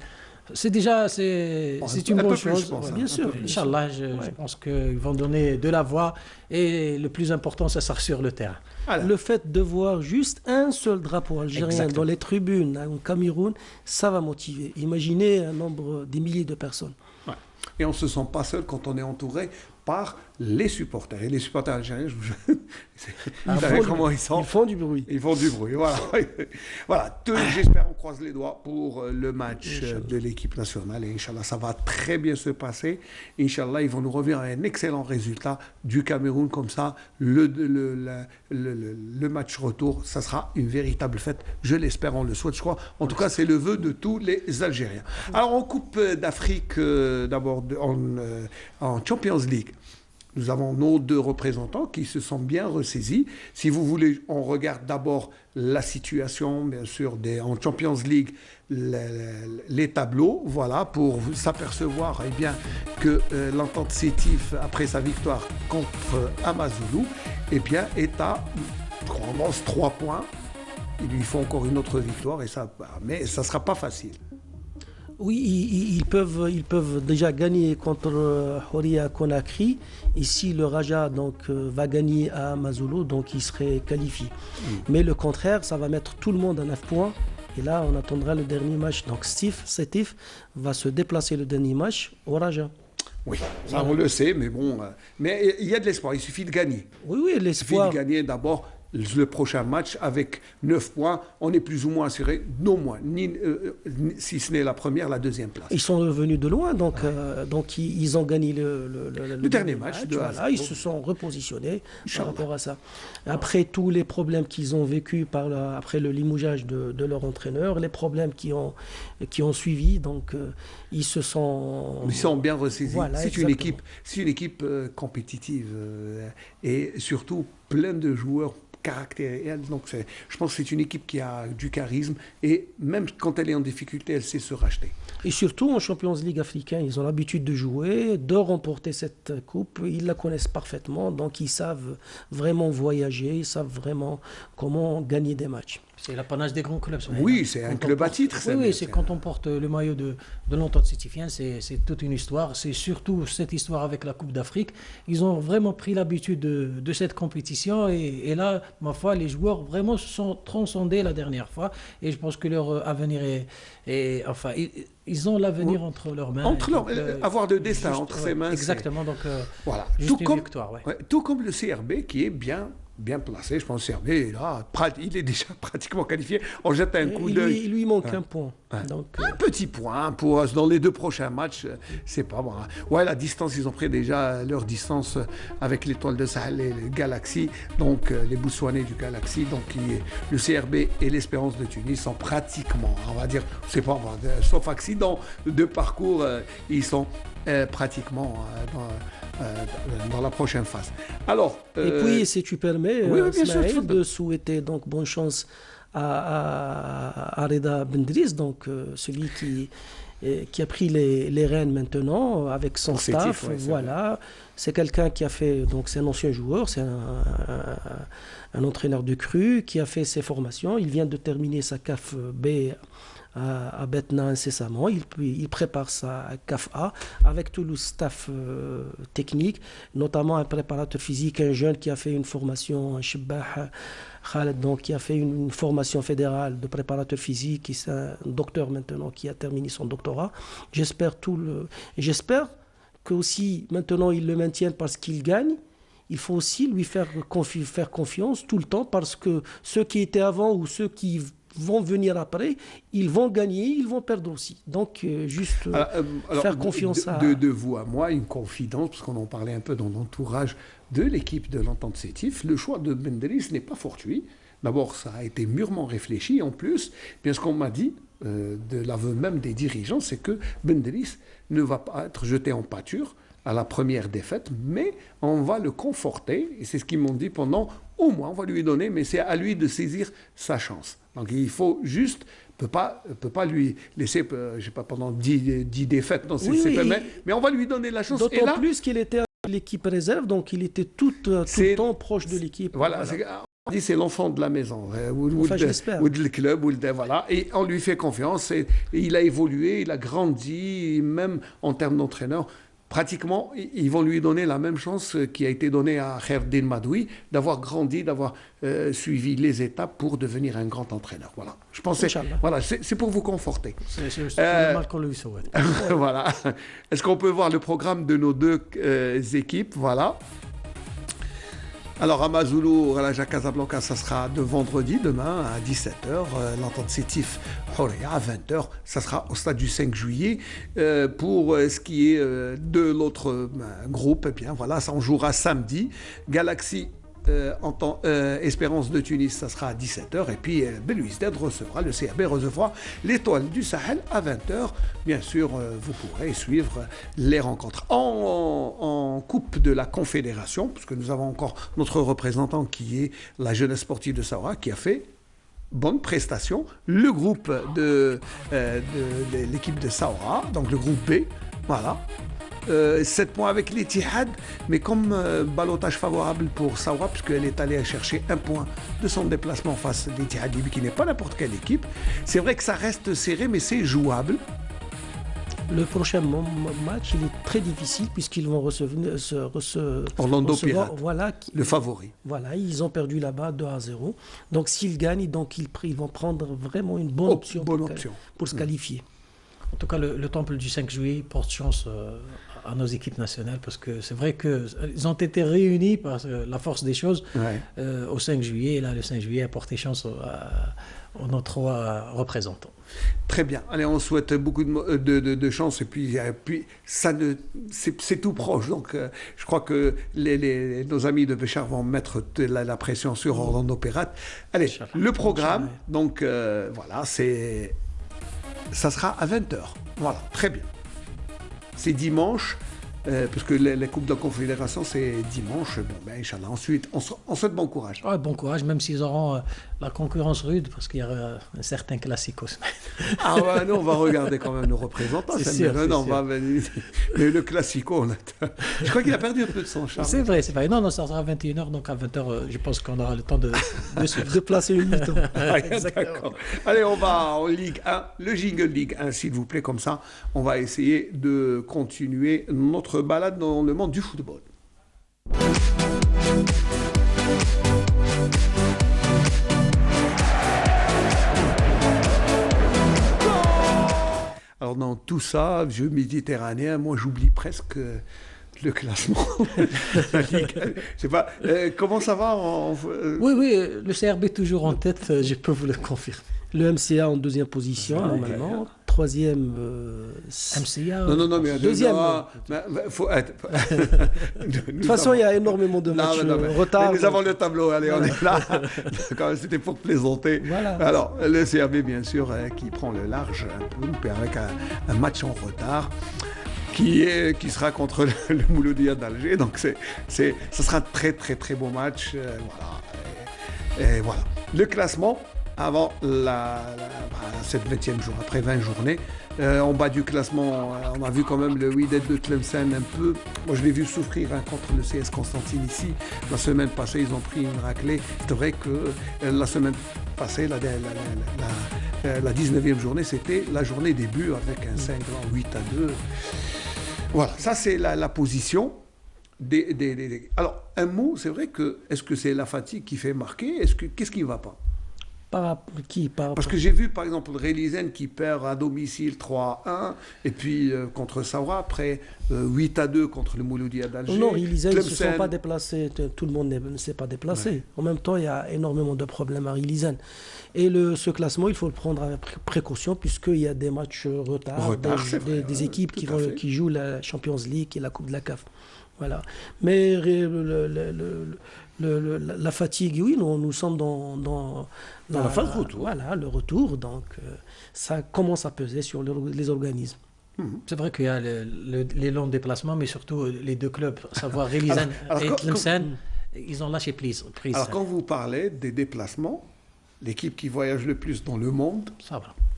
C'est déjà une bonne chose. Bien sûr, Inch'Allah, je pense qu'ils vont donner de la voix et le plus important, ça sera sur le terrain. Voilà. Le fait de voir juste un seul drapeau algérien dans les tribunes au Cameroun, ça va motiver. Imaginez un nombre des milliers de personnes. Ouais. Et on ne se sent pas seul quand on est entouré par les supporters. Et les supporters algériens, comment ils sont. Ils font du bruit. Ils font du bruit, voilà. Voilà, j'espère, on croise les doigts pour le match de l'équipe nationale. Et Inch'Allah, ça va très bien se passer. Inch'Allah, ils vont nous revenir à un excellent résultat du Cameroun. Comme ça, le match retour, ça sera une véritable fête. Je l'espère, on le souhaite, je crois. En tout cas, c'est le vœu de tous les Algériens. Alors, en Coupe d'Afrique, d'abord en Champions League, nous avons nos 2 représentants qui se sont bien ressaisis. Si vous voulez, on regarde d'abord la situation, bien sûr, en Champions League, les tableaux, voilà, pour s'apercevoir que l'Entente Sétif, après sa victoire contre Amazulu, est à 3 points. Il lui faut encore une autre victoire, mais ça ne sera pas facile. Oui, ils peuvent déjà gagner contre Horia Conakry. Ici, le Raja va gagner à Mazulu, donc il serait qualifié. Mais le contraire, ça va mettre tout le monde à 9 points. Et là, on attendra le dernier match. Donc Sétif va se déplacer le dernier match au Raja. Oui, ça on le sait, mais bon. Mais il y a de l'espoir, il suffit de gagner. Oui, l'espoir. Il suffit de gagner d'abord. Le prochain match avec 9 points, on est plus ou moins assuré, non moins, si ce n'est la première, la deuxième place. Ils sont venus de loin, donc ils ont gagné le dernier match. Voilà, ils se sont repositionnés par rapport à ça. Après tous les problèmes qu'ils ont vécus après le limogeage de leur entraîneur, les problèmes qui ont suivi, donc ils se sont... Ils sont bien ressaisis. Voilà, c'est une équipe compétitive et surtout plein de joueurs caractérielle. Donc je pense que c'est une équipe qui a du charisme et même quand elle est en difficulté, elle sait se racheter. Et surtout en Champions League africain, ils ont l'habitude de jouer, de remporter cette coupe. Ils la connaissent parfaitement, donc ils savent vraiment voyager, ils savent vraiment comment gagner des matchs. C'est l'apanage des grands clubs. Oui, c'est un club à titre. Oui, c'est quand on porte le maillot de l'Entente Sétifienne, c'est toute une histoire. C'est surtout cette histoire avec la Coupe d'Afrique. Ils ont vraiment pris l'habitude de cette compétition et là, ma foi, les joueurs vraiment se sont transcendés la dernière fois et je pense que leur avenir est enfin, ils ont l'avenir entre leurs mains. Avoir de destin entre ses mains. Exactement, donc voilà. Juste une victoire. Tout comme le CRB qui est bien placé, je pense que CRB là, il est déjà pratiquement qualifié. On jette un coup d'œil. Il lui manque un point. Donc, un petit point dans les 2 prochains matchs, c'est pas bon. Ouais, la distance, ils ont pris déjà leur distance avec l'Étoile de Sahel et le Galaxy, donc les Boussoanais du Galaxy, donc le CRB et l'Espérance de Tunis sont pratiquement, on va dire, c'est pas sauf accident de parcours, ils sont pratiquement dans la prochaine phase. Alors, et puis, si tu permets, bien sûr, de souhaiter donc bonne chance à Reda Bendriss, donc celui qui a pris les rênes maintenant avec son staff. Voilà, c'est quelqu'un qui a fait, donc c'est un ancien joueur, c'est un entraîneur de cru qui a fait ses formations. Il vient de terminer sa CAF B à Betna incessamment. Il prépare sa CAF A avec tout le staff technique, notamment un préparateur physique, un jeune qui a fait une formation, un Shibbah Khaled, donc qui a fait une formation fédérale de préparateur physique, et c'est un docteur maintenant qui a terminé son doctorat. J'espère que aussi maintenant ils le maintiennent parce qu'il gagne. Il faut aussi lui faire confiance tout le temps parce que ceux qui étaient avant ou ceux qui vont venir après, ils vont gagner, ils vont perdre aussi. Donc, faire confiance de vous à moi, une confidence, parce qu'on en parlait un peu dans l'entourage de l'équipe de l'Entente Sétif, le choix de Bendriss n'est pas fortuit. D'abord, ça a été mûrement réfléchi. En plus, bien ce qu'on m'a dit, de l'aveu même des dirigeants, c'est que Bendriss ne va pas être jeté en pâture à la première défaite, mais on va le conforter, et c'est ce qu'ils m'ont dit pendant au moins, on va lui donner, mais c'est à lui de saisir sa chance. Donc il faut juste, peut pas lui laisser, je sais pas, pendant 10 défaites, non, mais on va lui donner la chance. D'autant plus qu'il était à l'équipe réserve, donc il était tout le temps proche de l'équipe. Voilà. On dit c'est l'enfant de la maison, ou du club, voilà, et on lui fait confiance, et il a évolué, il a grandi, même en termes d'entraîneur. pratiquement, ils vont lui donner la même chance qui a été donnée à Khaireddine Madoui, d'avoir grandi, d'avoir suivi les étapes pour devenir un grand entraîneur. Voilà. Je pensais, voilà, c'est pour vous conforter. C'est mal qu'on lui souhaite. Voilà. Est-ce qu'on peut voir le programme de nos deux équipes? Voilà. Alors, à Mazoulou, Raja Casablanca, ça sera de vendredi, demain, à 17h. L'entente Sétif, Horia, à 20h. Ça sera au stade du 5 juillet. Pour ce qui est de l'autre groupe, eh bien, voilà, ça, on jouera samedi. Galaxy Espérance de Tunis, ça sera à 17h. Et puis, Belouizdad recevra, le CRB recevra l'Étoile du Sahel à 20h. Bien sûr, vous pourrez suivre les rencontres. En Coupe de la Confédération, puisque nous avons encore notre représentant qui est la jeunesse sportive de Saoura, qui a fait bonne prestation. Le groupe de l'équipe de Saoura, donc le groupe B, voilà. 7 points avec l'Etihad, mais comme ballottage favorable pour Saoura, puisqu'elle est allée chercher 1 point de son déplacement face à l'Etihad Libye, qui n'est pas n'importe quelle équipe. C'est vrai que ça reste serré, mais c'est jouable. Le prochain match, il est très difficile, puisqu'ils vont recevoir Orlando Pirates, voilà, le favori. Voilà, ils ont perdu là-bas 2-0. Donc s'ils gagnent, ils vont prendre vraiment une bonne option pour se qualifier. En tout cas, le temple du 5 juillet porte chance à nos équipes nationales, parce que c'est vrai qu'ils ont été réunis par la force des choses au 5 juillet. Et là, le 5 juillet a porté chance aux nos 3 représentants. Très bien. Allez, on souhaite beaucoup de chance. Et puis c'est tout proche. Donc, je crois que nos amis de Béchar vont mettre la pression sur Orlando Pirates. Allez, le programme, donc voilà, ça sera à 20h. Voilà, très bien. C'est dimanche, parce que les Coupes de la Confédération, c'est dimanche. Bon, ben, Inch'Allah. Ensuite, on souhaite bon courage. Ouais, bon courage, même s'ils auront la concurrence rude, parce qu'il y aura un certain classico. Ah ouais, nous, on va regarder quand même nos représentants. C'est sûr. Mais le classico, je crois qu'il a perdu un peu de son charme. C'est vrai, c'est vrai. Non, ça sera à 21h, donc à 20h, je pense qu'on aura le temps de de placer une mi-temps. D'accord. Allez, on va en Ligue 1. Le jingle Ligue 1, s'il vous plaît, comme ça, on va essayer de continuer notre balade dans le monde du football. Alors dans tout ça, jeu méditerranéen, moi j'oublie presque le classement. Je sais pas, comment ça va Oui, le CRB toujours en tête, je peux vous le confirmer. Le MCA en 2e position, normalement. 3e MCA. Non, mais 2e. De toute façon, il y a énormément de matchs retard. Nous avons le tableau, allez, on est là. C'était pour plaisanter. Voilà. Alors, le CRB, bien sûr, qui prend le large un peu, avec un match en retard. Qui sera contre le Mouloudia d'Alger. Donc, ça sera un très, très, très beau match. Voilà. Et voilà. Le classement, avant cette 20e jour, après 20 journées, en bas du classement, on a vu quand même le Wydad de Tlemcen un peu. Moi, je l'ai vu souffrir contre le CS Constantine ici. La semaine passée, ils ont pris une raclée. C'est vrai que la semaine passée, la 19e journée, c'était la journée début avec un 5 ans, 8-2. Voilà, ça c'est la position Alors, un mot, c'est vrai que, est-ce que c'est la fatigue qui fait marquer? Qu'est-ce qui ne va pas? Parce que j'ai vu, par exemple, Rélizen qui perd à domicile 3-1, et puis contre Saoura, après 8-2 contre le Mouloudia d'Alger. Non, Rélizen ne se sont pas déplacés, tout le monde ne s'est pas déplacé. Ouais. En même temps, il y a énormément de problèmes à Rélizen. Et ce classement, il faut le prendre avec précaution, puisqu'il y a des matchs retard des équipes qui jouent la Champions League et la Coupe de la CAF. Voilà. Mais la fatigue, oui, nous sommes dans la phase retour. Voilà, le retour. Donc, ça commence à peser sur les organismes. C'est vrai qu'il y a les longs déplacements, mais surtout les deux clubs, à savoir Rélizen et Tlemcen, ils ont lâché prise. Alors, quand vous parlez des déplacements, l'équipe qui voyage le plus dans le monde,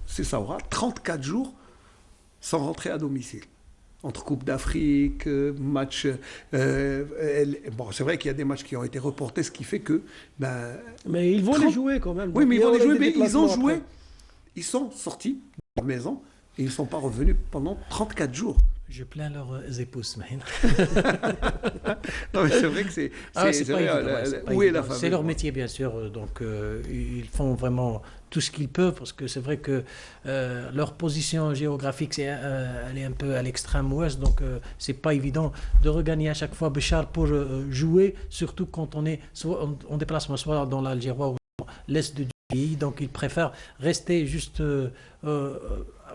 c'est Saoura. 34 jours sans rentrer à domicile. Entre Coupe d'Afrique, matchs... bon, c'est vrai qu'il y a des matchs qui ont été reportés, ce qui fait que... mais ils vont les jouer quand même. Oui, mais ils vont les jouer, mais ils ont joué. Ils sont sortis de leur maison et ils ne sont pas revenus pendant 34 jours. Je plains leurs épouses. Non, mais c'est vrai que c'est où est la famille? C'est leur métier, bien sûr. Donc, ils font vraiment tout ce qu'ils peuvent parce que c'est vrai que leur position géographique, elle est un peu à l'extrême ouest. Donc, c'est pas évident de regagner à chaque fois Béchar pour jouer, surtout quand on est soit en déplacement, soit dans l'Algérie ou dans l'est du pays. Donc, ils préfèrent rester juste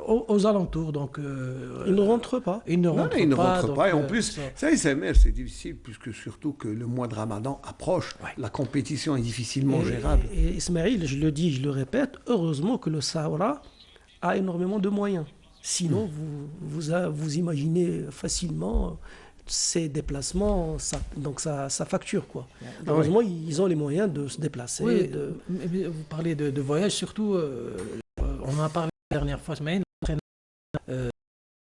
aux alentours, donc ils ne rentrent pas. Ils ne rentrent pas. Et en plus, ça, c'est difficile puisque surtout que le mois de Ramadan approche, la compétition est difficilement gérable. Et Ismaël, je le dis, je le répète, heureusement que le Sahara a énormément de moyens. Sinon, vous imaginez facilement ces déplacements, ça facture, quoi. Heureusement, ils ont les moyens de se déplacer. Oui, vous parlez de voyage, surtout, on en a parlé la dernière fois, mais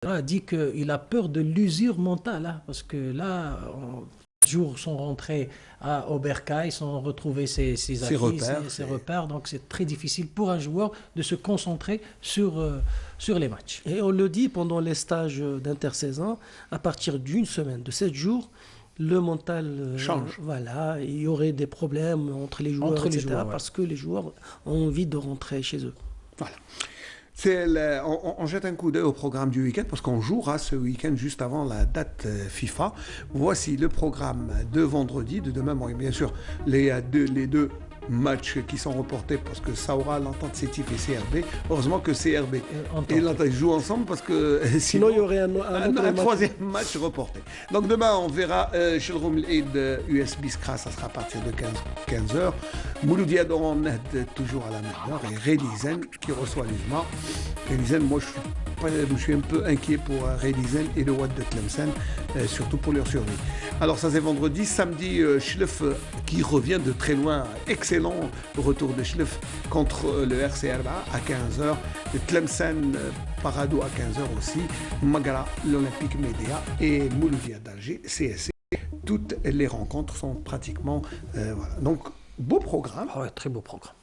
a dit qu'il a peur de l'usure mentale, hein, parce que là, jours sont rentrés au Bercail, ils ont retrouvé ses repères, donc c'est très difficile pour un joueur de se concentrer sur les matchs. Et on le dit pendant les stages d'intersaison, à partir d'une semaine, de 7 jours, le mental change. Voilà, il y aurait des problèmes entre les joueurs, etc., parce que les joueurs ont envie de rentrer chez eux. Voilà. On jette un coup d'œil au programme du week-end parce qu'on jouera ce week-end juste avant la date FIFA. Voici le programme de vendredi, de demain. Bon, et bien sûr, les deux matchs qui sont reportés parce que Saoura, l'Entente Sétif et CRB. Heureusement que CRB et l'Entente jouent ensemble parce que sinon il y aurait un troisième match reporté. Donc demain, on verra Shelroum Eid US Biskra, ça sera à partir de 15h. Mouloudia Doran Ned toujours à la même heure et Redizen qui reçoit l'Isma. Redizen, moi je suis un peu inquiet pour Redizen et le Wad de Tlemcen, surtout pour leur survie. Alors ça c'est vendredi. Samedi, Schlef qui revient de très loin, excellent retour de Schlef contre le RCRA à 15h, le Tlemcen Parado à 15h aussi, Magara, l'Olympique Médéa et Mouloudia d'Alger, CSC. Toutes les rencontres sont pratiquement... voilà. Donc, beau programme. Ouais, très beau programme.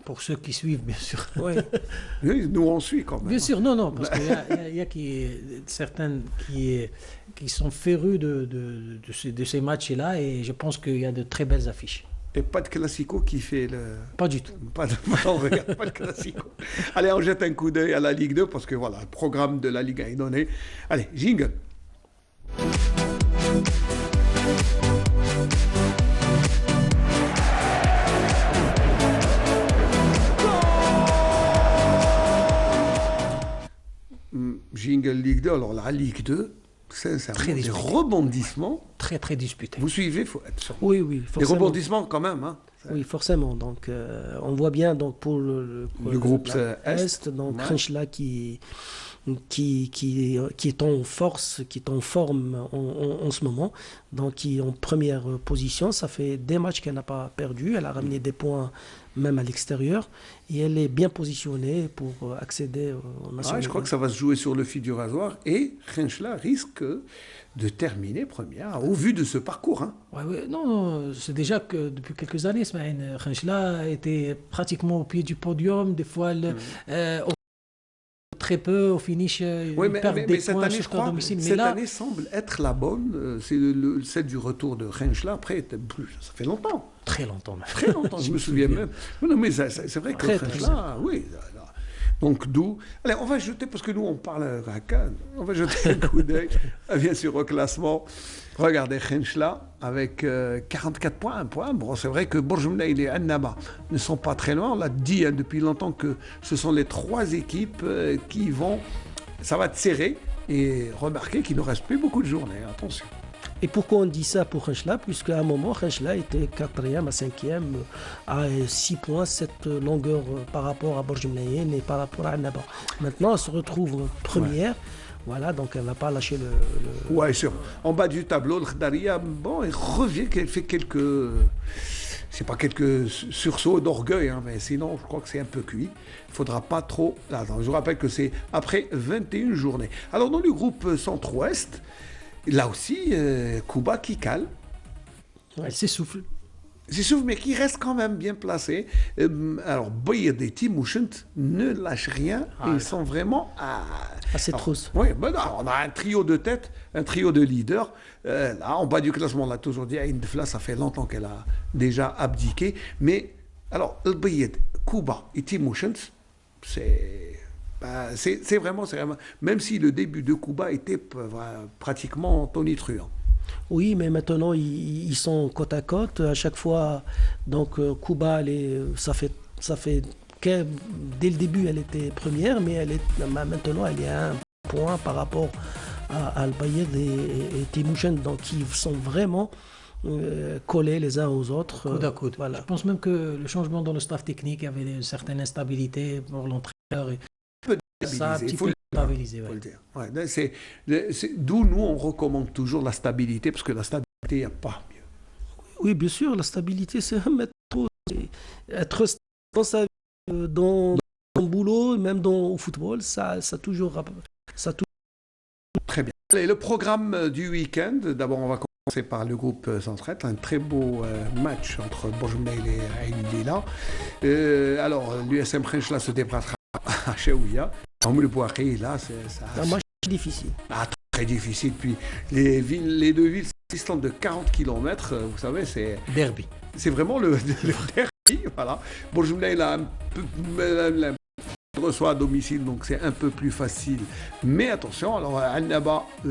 Pour ceux qui suivent, bien sûr. Oui, nous on suit quand même. Bien sûr, non, parce qu'il y a certaines qui sont férus de ces matchs-là et je pense qu'il y a de très belles affiches. Et pas de classico qui fait le... Pas du tout. On regarde pas de classico. Allez, on jette un coup d'œil à la Ligue 2 parce que voilà, le programme de la Ligue est donné. Allez, jingle. Jingle Ligue 2, alors la Ligue 2, c'est des rebondissements. Très, très disputés. Vous suivez, il faut être sûr. Oui, forcément. Des rebondissements quand même. Hein. Oui, forcément. Donc, on voit bien donc, pour le groupe Est, donc Krenchla qui est en force, qui est en forme en ce moment, donc qui est en première position. Ça fait des matchs qu'elle n'a pas perdu. Elle a ramené des points même à l'extérieur et elle est bien positionnée pour accéder au national. Je crois que ça va se jouer sur le fil du rasoir et Krenchla risque de terminer première au vu de ce parcours. Hein. Non, c'est déjà que depuis quelques années, Krenchla était pratiquement au pied du podium. Des fois, très peu au finish, mais cette année, je crois, cette année semble être la bonne. C'est celle du retour de Krenchla. Après, ça fait longtemps. Très longtemps, même. Très longtemps, je me souviens même. Non, mais c'est vrai que Krenchla, oui. Donc d'où... Allez, on va jeter, parce que nous on parle à Cannes, on va jeter un coup d'œil, bien sûr, au classement. Regardez, Khenchla, avec 44 points, 1 point. Bon, c'est vrai que Bourjemnaïl et Annaba ne sont pas très loin. On l'a dit depuis longtemps que ce sont les 3 équipes qui vont... Ça va être serré. Et remarquez qu'il ne reste plus beaucoup de journées, attention. Et pourquoi on dit ça pour Khenchla? Puisqu'à un moment, Khenchla était 4e à 5e à 6 points, cette longueur par rapport à Bourjemnaïl et par rapport à Annaba. Maintenant, elle se retrouve première. Ouais. Voilà, donc elle ne va pas lâcher le... Ouais, sûr. En bas du tableau, le Khdaria, bon, elle revient, qu'elle fait quelques... C'est pas quelques sursauts d'orgueil, hein, mais sinon, je crois que c'est un peu cuit. Il ne faudra pas trop... Attends, je vous rappelle que c'est après 21 journées. Alors, dans le groupe centre-ouest, là aussi, Kuba qui cale. Elle s'essouffle. mais qui reste quand même bien placé. Alors, Boyed et Timouchent ne lâchent rien. Ils sont vraiment assez trousses. Oui, on a un trio de tête, un trio de leaders. Là, en bas du classement, on l'a toujours dit, Aïn Defla, ça fait longtemps qu'elle a déjà abdiqué. Mais, alors, Boyed, Kuba et Timouchent, c'est vraiment, même si le début de Kuba était pratiquement tonitruant. Oui, mais maintenant, ils sont côte à côte. À chaque fois, donc, Kuba, ça fait dès le début, elle était première, mais maintenant, elle est à un point par rapport à Al-Bayed et Timouchent, donc qui sont vraiment collés les uns aux autres. Coude à coude. Voilà. Je pense même que le changement dans le staff technique, il y avait une certaine instabilité pour l'entraîneur. Ça a un petit peu stabilisé. Ouais, d'où nous, on recommande toujours la stabilité, parce que la stabilité, il n'y a pas mieux. Oui, bien sûr, la stabilité, c'est un métro. Être stable dans son boulot, même au football, ça toujours... Très bien. Allez, le programme du week-end, d'abord, on va commencer par le groupe Centret, un très beau match entre Bourg-Mneil et Ain Lila. Alors, l'USM Khenchela se déplacera à Chaouia. Le Bouakhi, là, c'est un match difficile. Très difficile. Puis les deux villes distantes de 40 km, vous savez, c'est... Derby. C'est vraiment le derby, voilà. Bourg-Mneil a un peu... reçoit à domicile, donc c'est un peu plus facile. Mais attention, alors Annaba, je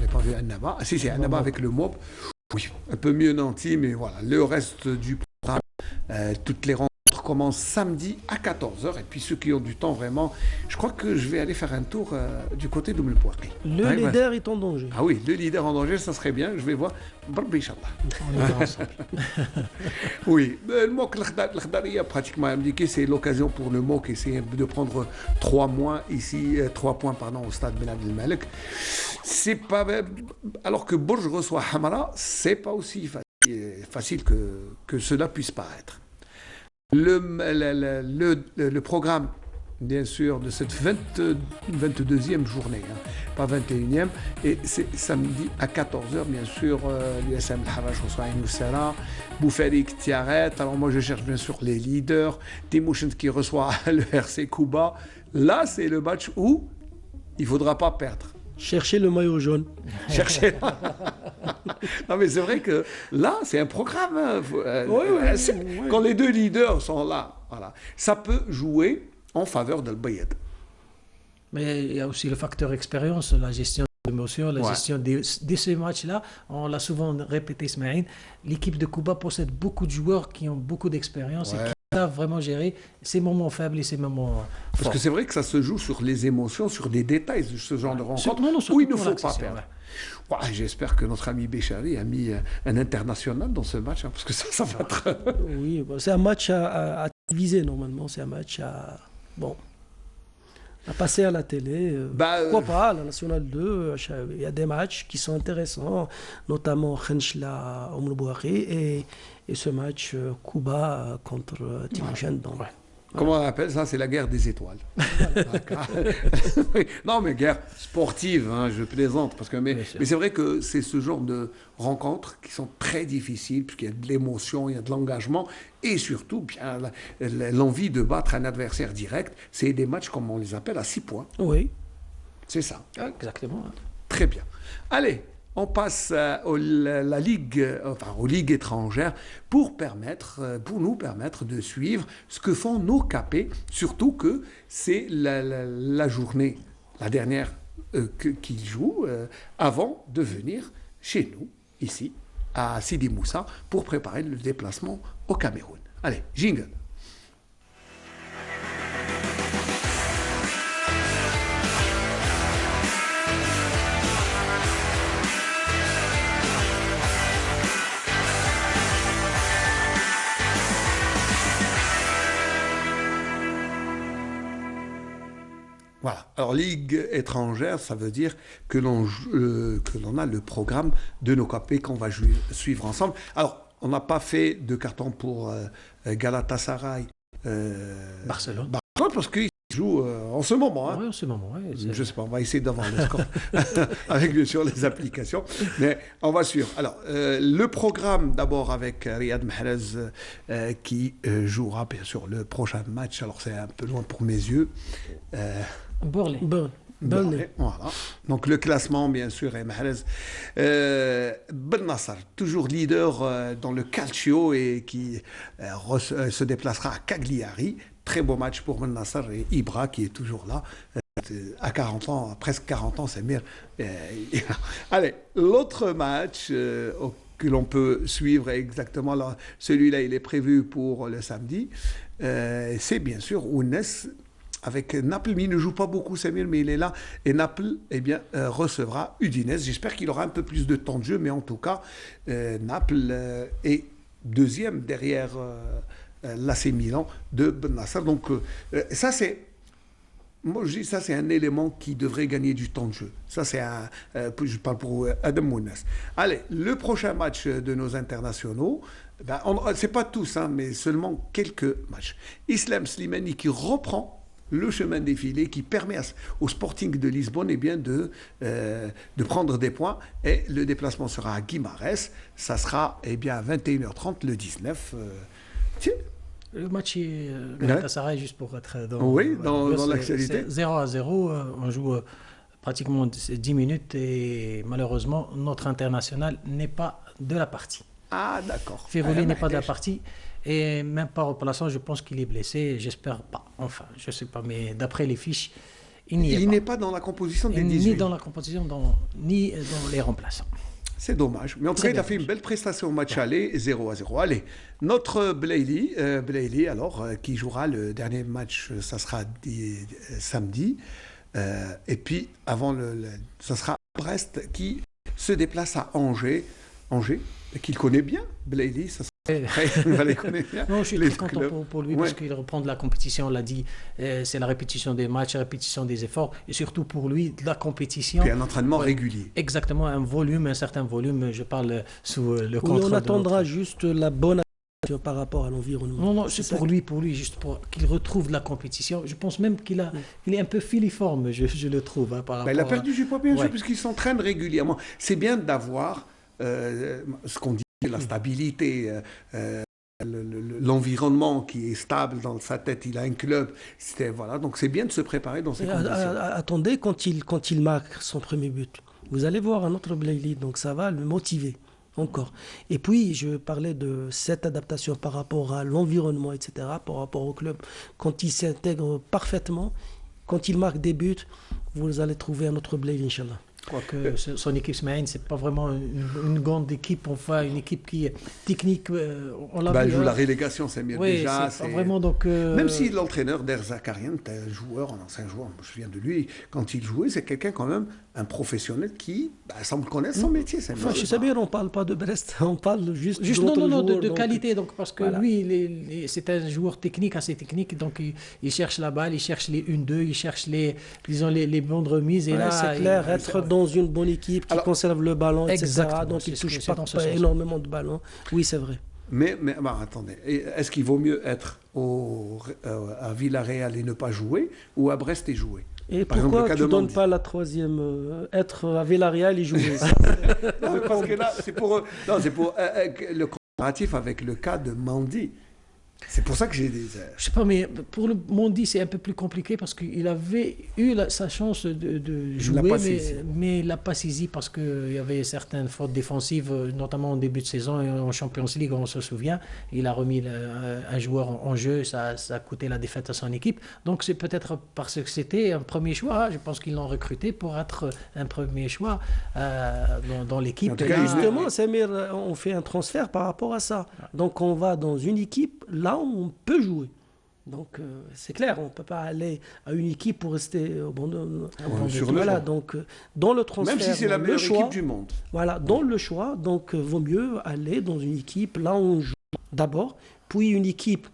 n'ai pas vu Annaba. Ah si, c'est Annaba avec le MOB. Oui, un peu mieux nanti, mais voilà. Le reste du programme, toutes les rencontres commencent samedi à 14h. Et puis ceux qui ont du temps, vraiment, je crois que je vais aller faire un tour du côté de Moulpouakhi. Le leader est en danger. Ah oui, le leader en danger, ça serait bien. Je vais voir. Barbi, Inch'Allah. On est ensemble. Oui, le MOC, l'Khdari a pratiquement indiqué, c'est l'occasion pour le MOC essayer de prendre 3 points au stade Ben Abdelmalek. C'est pas... Alors que Bourges reçoit Hamara, c'est pas aussi facile que cela puisse paraître. Le programme, bien sûr, de cette 22e journée, pas 21e, et c'est samedi à 14h, bien sûr, l'USM Al-Harash reçoit Ain Moussara, Boufarik Tiaret. Alors moi je cherche bien sûr les leaders, Timouchent qui reçoit le RC Kuba. Là, c'est le match où il ne faudra pas perdre. Chercher le maillot jaune. Chercher. Non, mais c'est vrai que là, c'est un programme. Quand les deux leaders sont là, voilà, ça peut jouer en faveur d'Al-Bayed. Mais il y a aussi le facteur expérience, la gestion des émotions, la gestion de ces matchs-là. On l'a souvent répété, Ismaïl. L'équipe de Kuba possède beaucoup de joueurs qui ont beaucoup d'expérience et qui savent vraiment gérer ces moments faibles et ces moments forts. Parce que c'est vrai que ça se joue sur les émotions, sur des détails de ce genre de rencontre où il ne faut pas perdre. Ouais, j'espère que notre ami Béchari a mis un international dans ce match, parce que ça va être... Oui, c'est un match à diviser normalement, c'est un match à passer à la télé. Pourquoi pas, la Nationale 2, il y a des matchs qui sont intéressants, notamment Khenchela Moulpouakhi et ce match Kuba contre Timouchent. Comment on appelle ça? C'est la guerre des étoiles. Non, mais guerre sportive, je plaisante. Mais c'est vrai que c'est ce genre de rencontres qui sont très difficiles, puisqu'il y a de l'émotion, il y a de l'engagement, et surtout bien, l'envie de battre un adversaire direct. C'est des matchs, comme on les appelle, à 6 points. Oui. C'est ça. Exactement. Très bien. Allez, on passe aux ligues étrangères pour nous permettre de suivre ce que font nos capés, surtout que c'est la journée, la dernière qu'ils jouent avant de venir chez nous, ici, à Sidi Moussa, pour préparer le déplacement au Cameroun. Allez, jingle. Voilà. Alors, ligue étrangère, ça veut dire que l'on a le programme de nos capés qu'on va suivre ensemble. Alors, on n'a pas fait de carton pour Galatasaray, Barcelone, parce qu'ils joue en ce moment. Hein. Oui, en ce moment. Oui, je ne sais pas, on va essayer d'avoir le score avec bien sûr les applications. Mais on va suivre. Alors, le programme d'abord avec Riyad Mahrez qui jouera bien sûr le prochain match. Alors, c'est un peu loin pour mes yeux. Burnley. Voilà. Donc le classement, bien sûr, est Mahrez. Ben Nasser, toujours leader dans le calcio et qui se déplacera à Cagliari. Très beau match pour Ben Nasser et Ibra qui est toujours là. À 40 ans, presque 40 ans, c'est mieux. Allez, l'autre match que l'on peut suivre exactement, là, celui-là, il est prévu pour le samedi. C'est bien sûr Ounes. Avec Naples, mais il ne joue pas beaucoup, Samir, mais il est là. Et Naples, recevra Udinese. J'espère qu'il aura un peu plus de temps de jeu, mais en tout cas, Naples est deuxième derrière l'AC Milan de Ben Nasser. Donc, ça, c'est... Moi, je dis ça, c'est un élément qui devrait gagner du temps de jeu. Ça, c'est je parle pour Adam Ounes. Allez, le prochain match de nos internationaux, c'est pas tous, hein, mais seulement quelques matchs. Islam Slimani qui reprend le chemin défilé qui permet au Sporting de Lisbonne de prendre des points. Et le déplacement sera à Guimarães. Ça sera à 21h30 le 19. Le match est Galatasaray, juste pour être dans l'actualité. 0-0. On joue pratiquement 10 minutes et malheureusement, notre international n'est pas de la partie. Ah, d'accord. Février n'est pas de la partie. Et même par remplaçant, je pense qu'il est blessé. J'espère pas. Enfin, je ne sais pas. Mais d'après les fiches, il n'est pas dans la composition des 18. Ni dans la composition, ni dans les remplaçants. C'est dommage. Mais en tout cas, il a fait une belle prestation au match aller, 0-0. Allez, notre Blaili, alors, qui jouera le dernier match, ça sera samedi. Et puis, ça sera Brest qui se déplace à Angers, qu'il connaît bien, Blaili, ça Non, je suis très content pour lui parce qu'il reprend de la compétition, on l'a dit, c'est la répétition des matchs, la répétition des efforts et surtout pour lui de la compétition. Puis un entraînement régulier. Exactement, un certain volume, je parle sous le contrôle. On attendra juste la bonne adaptation par rapport à l'environnement. Non, c'est pour lui, juste pour qu'il retrouve de la compétition. Je pense même qu'il est un peu filiforme, je le trouve. Hein, par rapport il a perdu du poids bien sûr puisqu'il s'entraîne régulièrement. C'est bien d'avoir ce qu'on dit, la stabilité, l'environnement qui est stable dans sa tête, il a un club, donc c'est bien de se préparer dans ces conditions. Attendez, quand il marque son premier but, vous allez voir un autre Blaili, donc ça va le motiver encore. Et puis, je parlais de cette adaptation par rapport à l'environnement, etc., par rapport au club. Quand il s'intègre parfaitement, quand il marque des buts, vous allez trouver un autre Blaili, Inch'Allah. Quoique son équipe Smaïn, c'est pas vraiment une grande équipe, enfin une équipe qui est technique. On l'a vu. Elle joue la relégation, c'est mieux déjà. C'est pas vraiment donc. Même si l'entraîneur Der Zakarian, un joueur, un ancien joueur, je me souviens de lui, quand il jouait, c'est quelqu'un quand même, un professionnel qui semble connaître son métier. Je sais bien, on parle pas de Brest, on parle juste de qualité, donc parce que lui, c'est un joueur technique, assez technique, donc il cherche la balle, il cherche les 1-2, il cherche les bonnes remises et là, c'est clair, être dans une bonne équipe qui conserve le ballon, etc. Donc il ne touche pas énormément de ballons. Oui, c'est vrai. Mais attendez, est-ce qu'il vaut mieux être à Villarreal et ne pas jouer ou à Brest et jouer? Et par pourquoi tu ne donnes pas la troisième, être à Villarreal et jouer? Non, parce que là, c'est pour le comparatif avec le cas de Mendy. C'est pour ça que j'ai des... Je sais pas, mais pour le Mendy, c'est un peu plus compliqué parce qu'il avait eu sa chance de jouer, mais il l'a pas saisi parce qu'il y avait certaines fautes défensives, notamment en début de saison et en Champions League, on se souvient. Il a remis un joueur en jeu, ça a coûté la défaite à son équipe. Donc c'est peut-être parce que c'était un premier choix. Je pense qu'ils l'ont recruté pour être un premier choix dans l'équipe. Justement, Samir, on fait un transfert par rapport à ça. Donc on va dans une équipe, là on peut jouer. Donc c'est clair, on ne peut pas aller à une équipe pour rester sur le choix. Donc dans le transfert, même si c'est la meilleure équipe du monde. Voilà, dans le choix, donc vaut mieux aller dans une équipe, là on joue d'abord, puis une équipe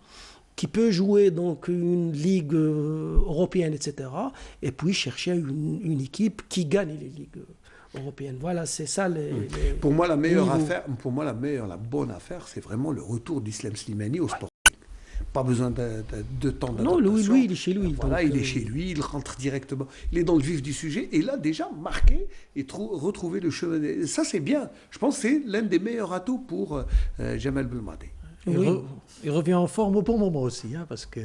qui peut jouer donc une ligue européenne, etc. Et puis chercher une équipe qui gagne les ligues européennes. Voilà, c'est ça pour moi la meilleure affaire, la bonne affaire, c'est vraiment le retour d'Islam Slimani au sport. pas besoin de temps d'adaptation. Non, lui, il est chez lui. Voilà, il est chez lui, il rentre directement. Il est dans le vif du sujet et là, déjà, marqué et retrouver le chemin. Ça, c'est bien. Je pense que c'est l'un des meilleurs atouts pour Jamel Belmadi. Il revient en forme au bon moment aussi, hein, parce que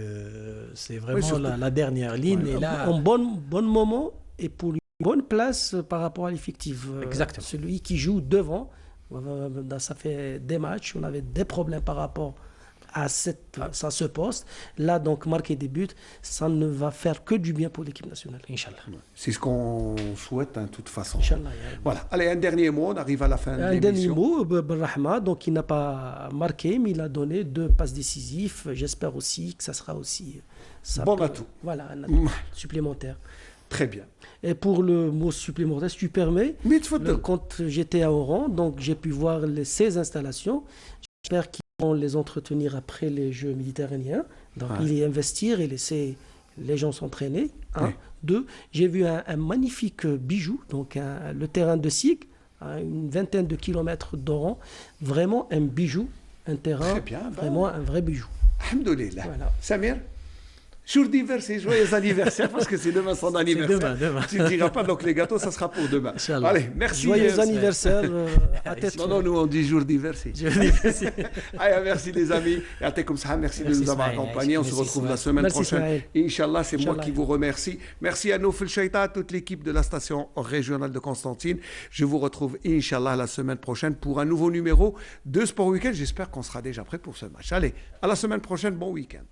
c'est vraiment la dernière ligne. Et là... En bon moment et pour lui, une bonne place par rapport à l'effectif. Exactement. Celui qui joue devant, ça fait des matchs, on avait des problèmes par rapport à ce poste. Là, donc, marquer des buts, ça ne va faire que du bien pour l'équipe nationale. Inch'Allah. C'est ce qu'on souhaite, de toute façon. Inch'Allah. Voilà. Allez, un dernier mot, on arrive à la fin de l'émission. Un dernier mot, Benrahma, donc il n'a pas marqué, mais il a donné 2 passes décisives. J'espère aussi que ça sera aussi... bon atout. Voilà, un atout supplémentaire. Très bien. Et pour le mot supplémentaire, si tu permets, quand j'étais à Oran, donc j'ai pu voir ces installations. J'espère qu'ils vont les entretenir après les Jeux méditerranéens. Donc, y investir et laisser les gens s'entraîner. 1. 2. J'ai vu un magnifique bijou, donc le terrain de SIG, à une vingtaine de kilomètres d'Oran. Vraiment un bijou, un terrain, vraiment un vrai bijou. Alhamdoulilah. Voilà. Samir, jour d'anniversaire, joyeux anniversaire, parce que c'est demain son anniversaire. Demain. Tu ne diras pas, donc les gâteaux, ça sera pour demain. Allez, merci. Joyeux anniversaire à tête. Non, nous on dit jour d'anniversaire. Allez, merci les amis. Et à comme ça, merci de nous avoir accompagnés. On se retrouve la semaine prochaine. Inch'Allah, c'est moi qui vous remercie. Merci à Noufel Cheita, toute l'équipe de la station régionale de Constantine. Je vous retrouve, Inch'Allah, la semaine prochaine pour un nouveau numéro de Sport Weekend. J'espère qu'on sera déjà prêt pour ce match. Allez, à la semaine prochaine, bon week-end.